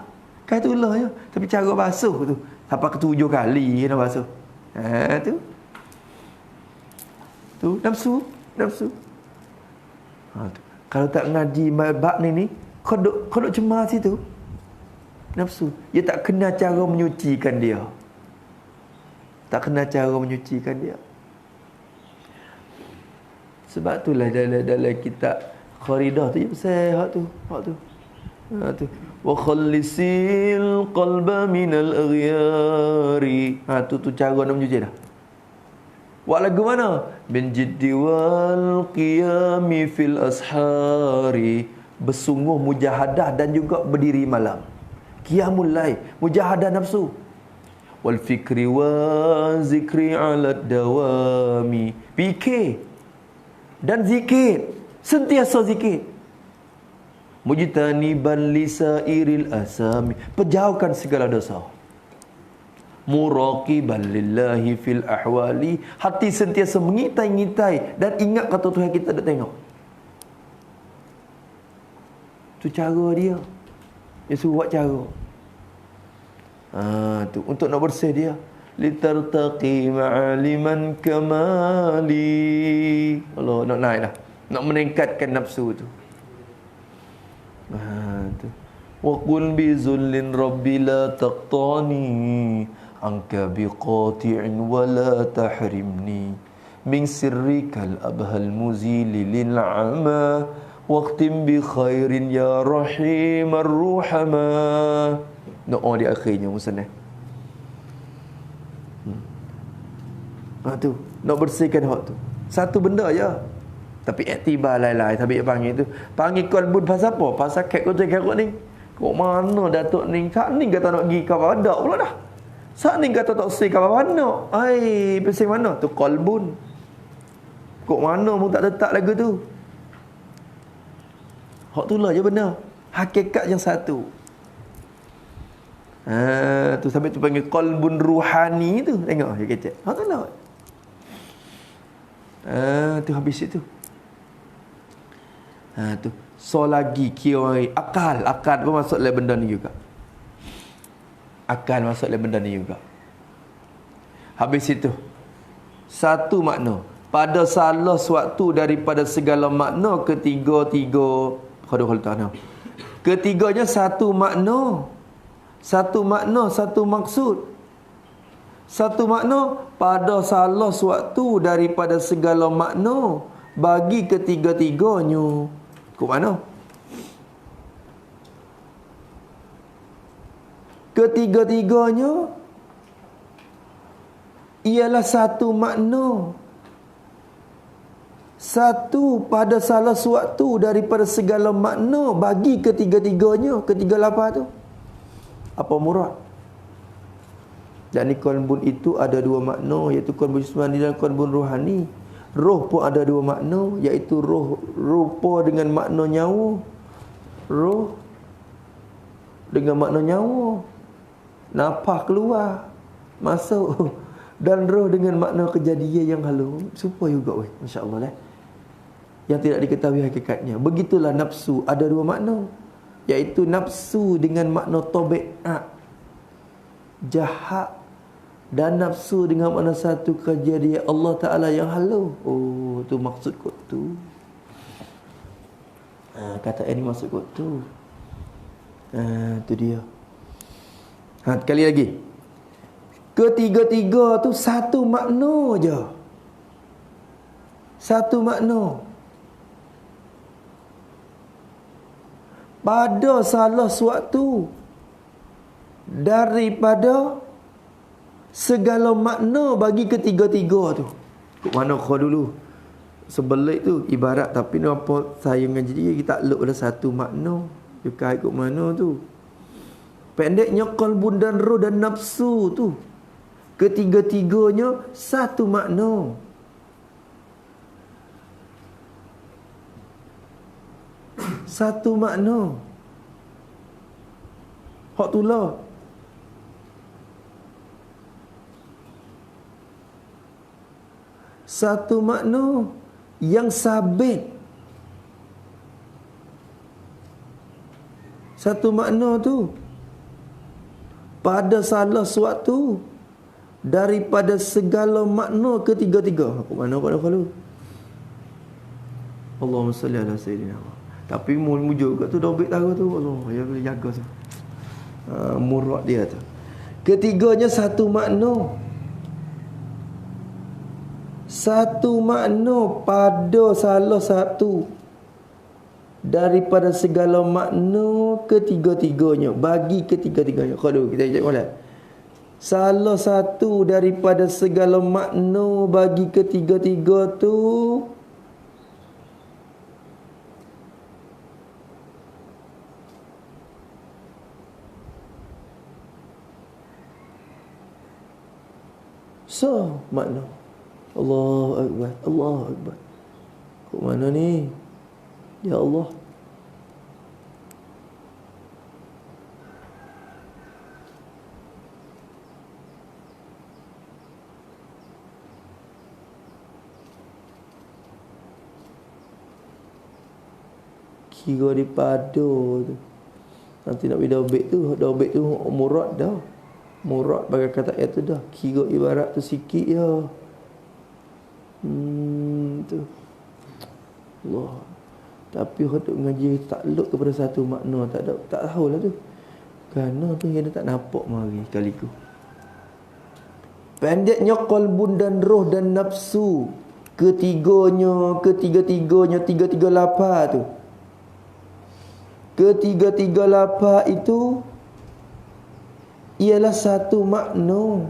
Tapi cara basuh tu sampai ke 7 kali nak basuh. Tu nafsu. Tu. Kalau tak ngaji bab ni kau duk cemas situ. Nafsu. Dia tak kenal cara menyucikan dia. Sebab itulah dalam kitab Kharidah tu pasal hak tu. Wa khallisil qalba minal aghyari. Tu cara nak mencuci dah. Buat lagu mana? Bin jiddi wal qiyami fil ashari. Bersungguh mujahadah dan juga berdiri malam. Qiyamul lail, mujahadah nafsu. Wal fikri wa zikri ala dawami. Fikir dan zikir, sentiasa zikir. Mujtaniban lisairil asami, penjauhkan segala dosa. Muraqiban lillahi fil ahwali, hati sentiasa mengitai-ngitai dan ingat kata Tuhan kita dah tengok. Tu cara dia. Dia suruh buat cara. Tu untuk nak bersih dia. Litartaqi ma'aliman kamali. Allah nak naik dah. Nak meningkatkan nafsu tu. Tu. Wa qul bi zullin rabbi la taqtani anka biqati'in wa la tahrimni min sirrikal abhal muzili lil 'ama waqtim bi khairin ya rahim ar-ruhama. Doa di akhirnya musannaf. Tu nak bersihkan hak tu. Satu benda je. Tapi iktibar lain-lain Habib panggil tu. Panggil qalbun pasal apa? Pasal kat kota kerut ni. Kok mana Datuk ni? Sak ni kata nak pergi kau ada pula dah. Sak ni kata tak sih kau mana? Ai, pasal mana? Tu qalbun. Kok mana pun tak letak lagu tu. Hak tu lah je benar. Hakikat yang satu. Tu sampai tu panggil qalbun ruhani tu. Tengok dia kecek. Hak tu lah. Tu habis itu. Tu. So lagi kira akal pun masuk dalam benda ni juga. Akal masuk dalam benda ni juga. Habis itu. Satu makna. Pada salah suatu daripada segala makna ketiga-tiga ketiganya satu makna. Satu makna, satu maksud. Satu makna pada salah suatu daripada segala makna bagi ketiga-tiganya. Kok mana? Ketiga-tiganya ialah satu makna. Satu pada salah suatu daripada segala makna bagi ketiga-tiganya. Ketiga lapar tu. Apa murad? Dan qalbun itu ada dua makna, iaitu qalbun jismani dan qalbun ruhani. Roh pun ada dua makna, iaitu roh rupa dengan makna nyawa. Roh dengan makna nyawa. Nafas keluar, masuk. Dan roh dengan makna kejadian yang halus. Serupa juga weh, masya-Allah lah. Yang tidak diketahui hakikatnya. Begitulah nafsu ada dua makna, iaitu nafsu dengan makna tabiat jahat dan nafsu dengan makna satu kejadian Allah Ta'ala yang halus. Oh, tu maksud kot tu. Kata ini maksud kot tu. Tu dia. Sekali lagi. Ketiga-tiga tu satu makna je. Satu makna. Pada salah suatu daripada segala makna bagi ketiga-tiga tu. Kok mana kau dulu? Sebelik tu ibarat, tapi ni apa saya mengaji dia kita takluk pada satu makna. Dia kait kok mana tu? Pendeknya qalbun dan roh dan nafsu tu. Ketiga-tiganya satu makna. Satu makna. Hak tu lah. Satu makna yang sabit. Satu makna tu pada salah suatu daripada segala makna ketiga-tiga. Apa mana pada kalau? Allahumma salli ala sayyidina. Tapi mujuk kat tu dobit tahu tu. Allah, ya boleh jaga tu. Murad dia tu. Ketiganya satu makna. Satu makna pada salah satu daripada segala makna ketiga-tiganya. Bagi ketiga-tiganya. Kalau kita cakap boleh. Salah satu daripada segala makna bagi ketiga-tiga tu So makna. Allahu Akbar, Allahu Akbar. Kok mana ni? Ya Allah. Kira di padu tu. Nanti nak pergi dobek tu murad dah. Murad bagi kata ayat tu dah. Kira ibarat tu sikit ya. Tu. Allah. Tapi hendak mengaji takluk kepada satu makna tak tahulah tu. Kerana tu yang dia tak nampak mari kaliku. Pendeknya qalbun dan roh dan nafsu. Ketiga-tiganya lapar tu. Ketiga lapar itu ialah satu makna.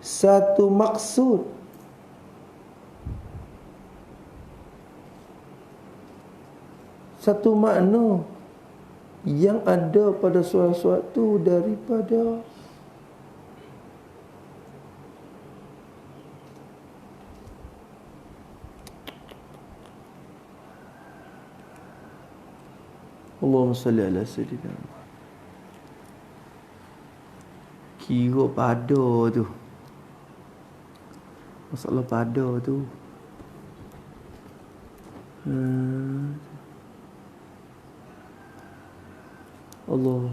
Satu maksud. Satu makna yang ada pada sesuatu daripada Allahumma salli ala sayyidina Muhammad. Kira pada tu. Masalah pada tu. Allah.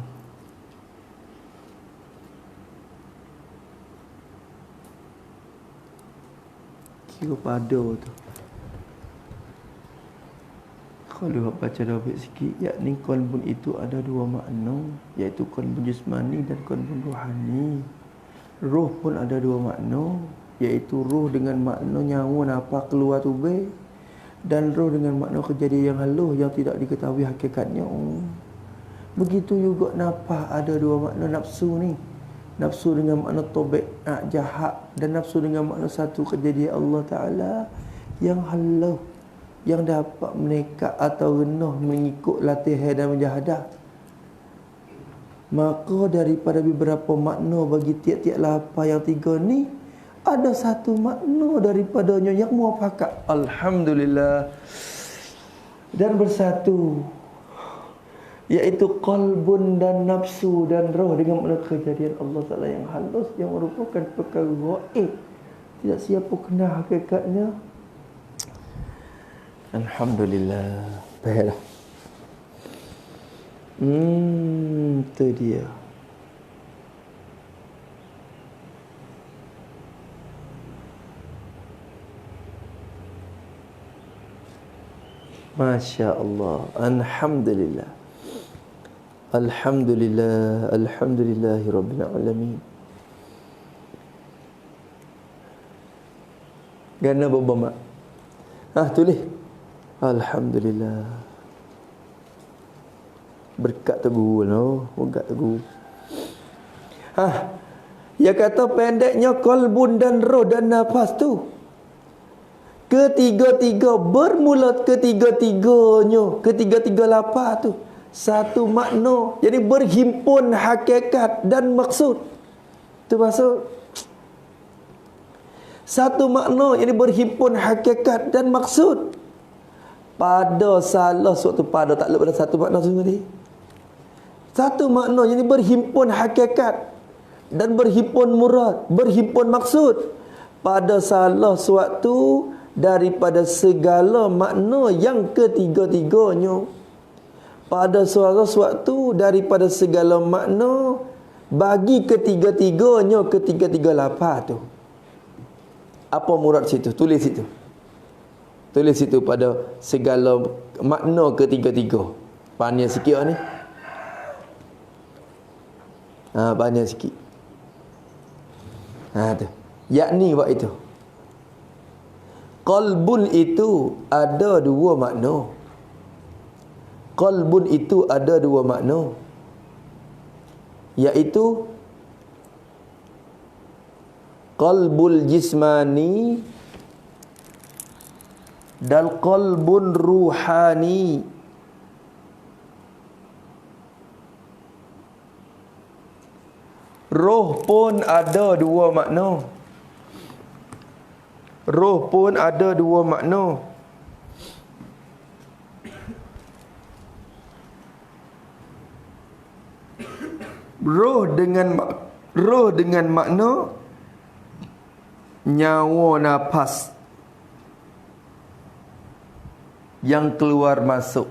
Kira pada tu. Kalau baca dobek sikit, yakni qalbun itu ada dua makna, iaitu qalbun jismani dan qalbun rohani. Roh pun ada dua makna, iaitu roh dengan makna nyawa nafas keluar tubuh, dan roh dengan makna kejadian yang halus yang tidak diketahui hakikatnya. Begitu juga nafas ada dua makna nafsu ni. Nafsu dengan makna tobek, jahat, dan nafsu dengan makna satu kejadian Allah Ta'ala yang halus, yang dapat menekat atau renah mengikut latihan dan menjahadah. Maka daripada beberapa makna bagi tiap-tiap lapar yang tiga ni, ada satu makna daripadanya yang muafakat. Alhamdulillah. Dan bersatu, iaitu qalbun dan nafsu dan roh dengan makna kejadian Allah Ta'ala yang halus, yang merupakan perkara gaib, tidak siapa kenal hakikatnya. Alhamdulillah. Baiklah. Itu dia. Masya Allah. Alhamdulillah. Alhamdulillah. Alhamdulillahi Rabbil Alamin. Gana berbamak. Tulis. Alhamdulillah. Berkat teguh no, berkat teguh. Dia kata pendeknya qalbun dan roh dan nafas tu. Ketiga-tiga bermula ketiga-tiga lapar tu satu makna. Jadi berhimpun hakikat dan maksud. Tu maksud. Satu makna yang berhimpun hakikat dan maksud. Pada salah suatu pada tak lepas pada satu makna tu tadi. Satu makna yang berhimpun hakikat dan berhimpun murad, berhimpun maksud. Pada salah suatu daripada segala makna yang ketiga-tiganya. Pada salah suatu daripada segala makna bagi ketiga-tiganya, ketiga-tiga lapar tu. Apa murad situ? Tulis situ. Tulis situ pada segala makna ketiga-tiga. Panjang sikit ni. Panjang sikit. Tu. Yakni buat itu. Qalbun itu ada dua makna. Qalbun itu ada dua makna. Iaitu qalbul jismani dan qalbun ruhani. Roh pun ada dua makna. Roh pun ada dua makna. Roh dengan makna nyawa nafas yang keluar masuk.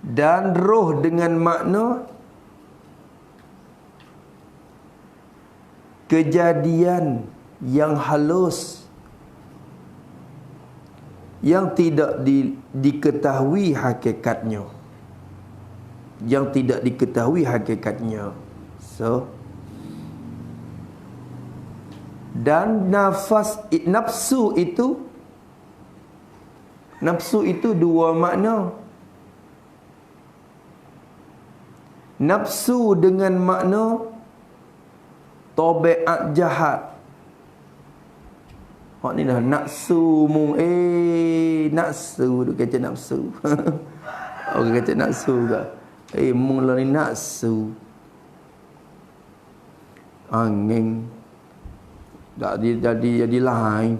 Dan roh dengan makna kejadian yang halus yang tidak diketahui hakikatnya. Yang tidak diketahui hakikatnya. So, dan nafsu itu dua makna. Nafsu dengan makna tabiat jahat. Hak ni dah nafsu mung nafsu tu kata nafsu. Orang kata nafsu ke? Mung lah ni nafsu. Angin tak jadi lain.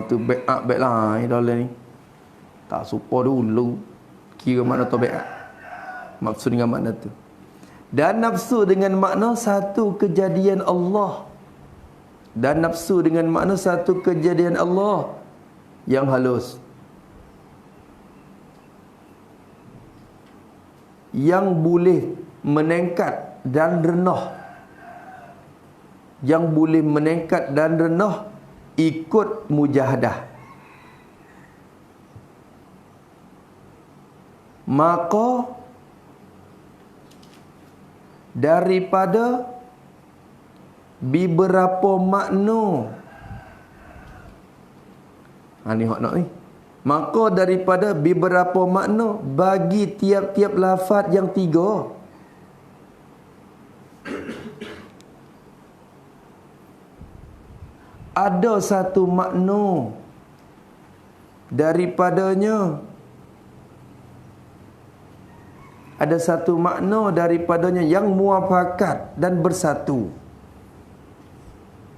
Tu back lain dah ni. Tak supa dulu. Kira makna tabiat. Maksud dengan makna tu. Dan nafsu dengan makna satu kejadian Allah. Dan nafsu dengan makna satu kejadian Allah yang halus. Yang boleh meningkat dan rendah. Yang boleh meningkat dan rendah ikut mujahadah. Maka daripada beberapa makna. Ni hak nak ni. Maka daripada beberapa makna bagi tiap-tiap lafaz yang tiga. Ada satu makna daripadanya. Ada satu makna daripadanya yang muafakat dan bersatu.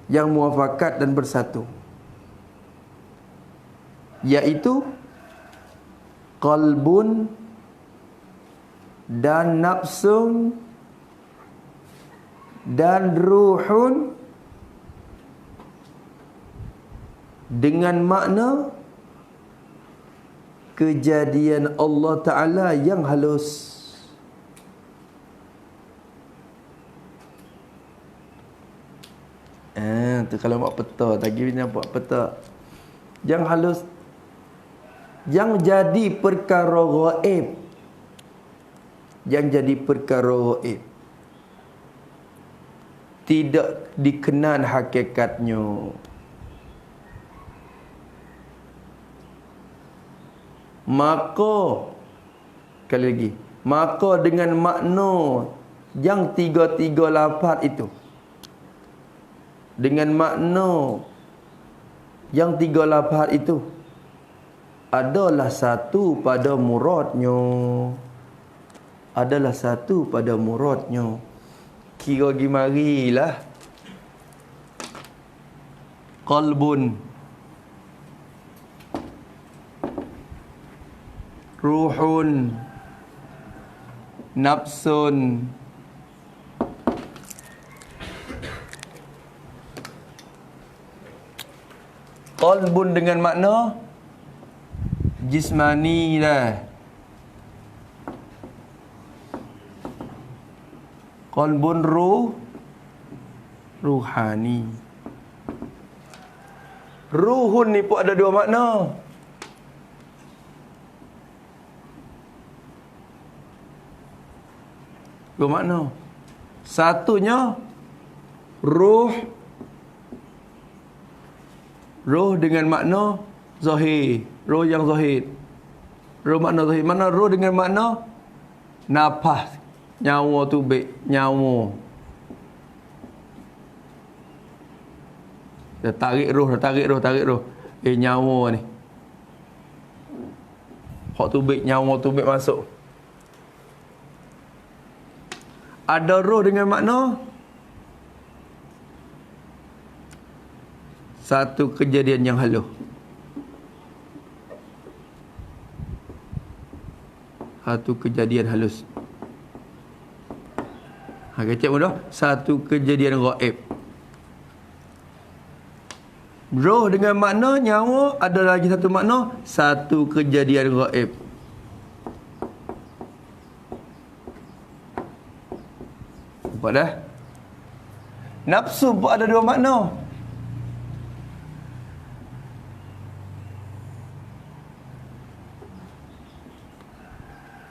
Yang muafakat dan bersatu. Iaitu qalbun dan nafsun dan ruhun dengan makna kejadian Allah Ta'ala yang halus. Tu kalau buat peta tadi ni buat peta. Yang halus, yang jadi perkara gaib. Yang jadi perkara gaib. Tidak dikenal hakikatnya. Maka kali lagi, maka dengan makna yang tiga-tiga lafaz itu, dengan makna yang tiga lafaz itu adalah satu pada muradnya. Adalah satu pada muradnya. Kira gimarilah. Qalbun, ruhun, nafsun, qalbun dengan makna jismani dah. Qalbun ruhani. Ruhun ni pun ada dua makna. Dua makna. Satunya ruh dengan makna zahir, roh yang zahir. Roh makna zahir. Mana roh dengan makna nafas, nyawa tu nyawa. Dia tarik roh. Nyawa ni. Hak tu nyawa tu masuk. Ada roh dengan makna satu kejadian yang halus. Satu kejadian halus. Kecek mudah. Satu kejadian gaib. Roh dengan makna nyawa, ada lagi satu makna satu kejadian gaib. Nampak dah? Nafsu pun ada dua makna.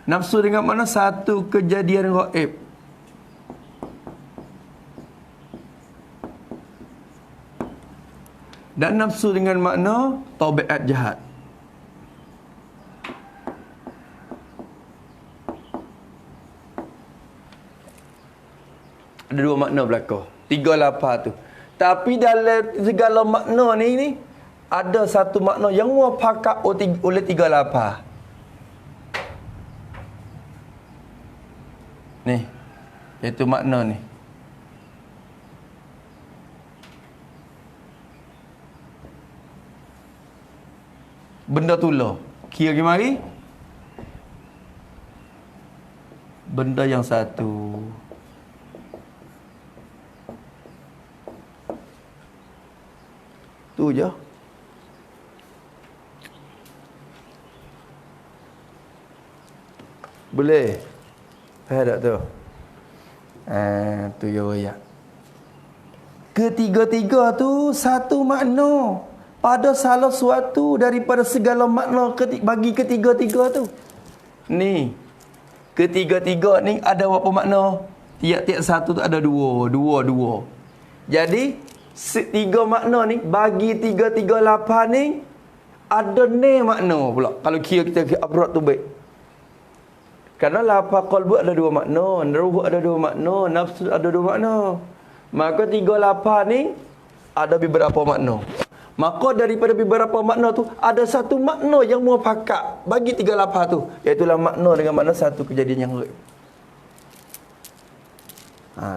Nafsu dengan makna satu kejadian gaib. Dan nafsu dengan makna tabiat jahat. Ada dua makna belakang. 3 lapar tu. Tapi dalam segala makna ni ada satu makna yang muafakat oleh 3 lapar. Ni, iaitu makna ni. Benda tular. Kira pergi mari. Benda yang satu. Tu je. Boleh. Faham tak tu? Tu ya. Ketiga-tiga tu satu makna. Pada salah suatu daripada segala makna bagi ketiga-tiga tu. Ni. Ketiga-tiga ni ada berapa makna? Tiap-tiap satu tu ada dua. Jadi, 3 makna ni bagi 3 lapan ni ada ni makna pula. Kalau kira kita abrat tu baik. Kerana lapar qalbu ada 2 makna, ruh ada 2 makna, nafsu ada 2 makna. Maka 3 lapar ni ada beberapa makna. Maka daripada beberapa makna tu ada satu makna yang muafakat bagi 3 lapar tu, iaitu makna dengan makna satu kejadian yang gaib.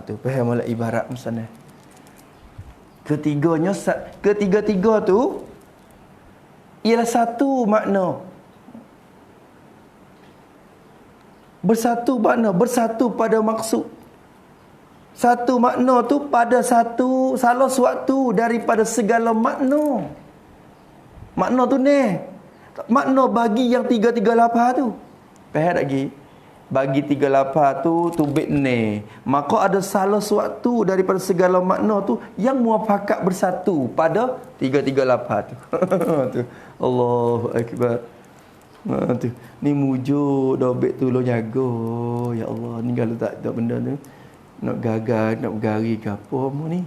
Tu faham molek ibarat misalnya. Ketiga-tiga tu ialah satu makna. Bersatu makna, bersatu pada maksud. Satu makna tu pada satu salah suatu daripada segala makna. Makna tu ni. Makna bagi yang 3 lapar tu. Faham lagi? Bagi 3 lapar tu tubik ni. Maka ada salah suatu daripada segala makna tu yang muafakat bersatu pada 3 lapar tu. Tu. Allahu Akbar. Tu. Ni mujur dobek tu lo jaga. Ya Allah, ni kalau tak ada benda tu nak gagal, nak bergari ke apa mu ni.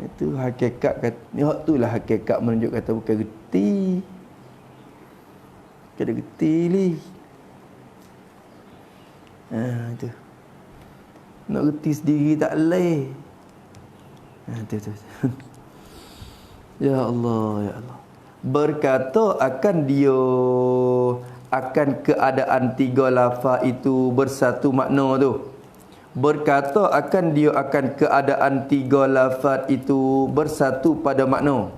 Itu hakikat kata, ni hak tu lah hakikat menunjuk kata bukan geti. Kena geti ni. Itu. Nak geti sendiri tak leh. Tu. Ya Allah, ya Allah. Berkata akan keadaan 3 lafaz itu bersatu makna tu. Berkata akan keadaan 3 lafaz itu bersatu pada makna.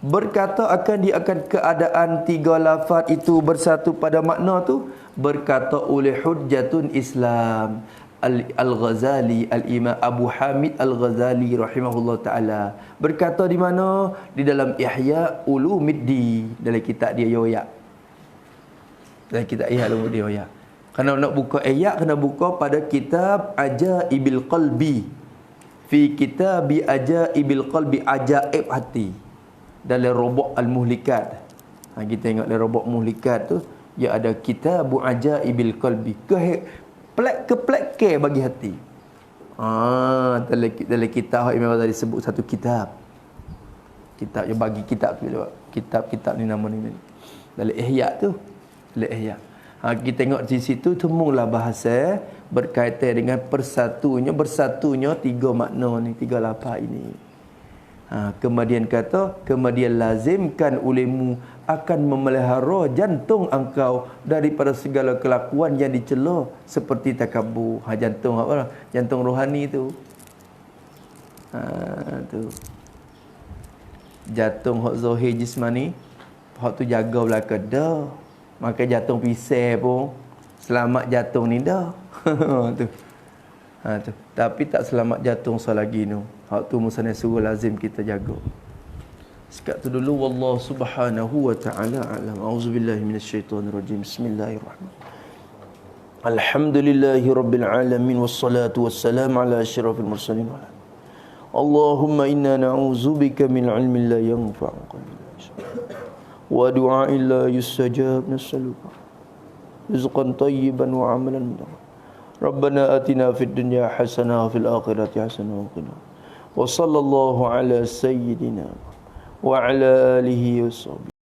Berkata akan keadaan 3 lafaz itu bersatu pada makna tu. Berkata oleh Hujjatun Islam Al-Ghazali, Al-Imam Abu Hamid Al-Ghazali rahimahullah ta'ala. Berkata di mana? Di dalam Ihya Ulumuddin, dalam kitab dia Yoyak. Dalam kitab Ihya Ulumuddin Yoyak. Kalau nak buka ayat, kena buka pada kitab Ajaibil Qalbi. Fi kitabi Ajaibil Qalbi, ajaib hati. Dalam Robok Al-Muhlikat. Kita tengok dalam Robok Muhlikat tu, dia ada kitab Ajaibil Qalbi. Plek ke bagi hati. Dalam kitab Imam Ghazali sebut satu kitab. Kitab yang bagi kitab tu. Kitab ni nama ni. Dalam Ihya tu. Dalam Ihya. Kita tengok di situ temulah bahasa berkaitan dengan bersatunya 3 makna ni, 3 lafaz ini. Kemudian kata, kemudian lazimkan olehmu akan memelihara jantung engkau daripada segala kelakuan yang dicela seperti takabur. Jantung apa? Jantung rohani tu. Tu. Jantung hak zahir jismani, hak tu jaga belaka dah. Maka jantung pisau pun selamat jantung ni dah. Tu. Tu. Tapi tak selamat jantung selagi tu. Hak tu musana suruh lazim kita jaga. Sekat tu dulu, wallahu subhanahu wa ta'ala a'lam. A'udzubillahi minasyaitonirrajim. Bismillahirrahmanirrahim. Alhamdulillahi rabbil alamin wassalatu wassalamu ala asyrafil mursalin. Allahumma inna na'udzubika min ilmin la yanfa'u wa du'a'in la yustajab, nas'aluka rizqan tayyiban wa amalan mutaqabbal. Rabbana atina fid dunya hasanah wa fil akhirati hasanah wa qina. Wa sallallahu ala sayyidina wa ala alihi wa sahbihi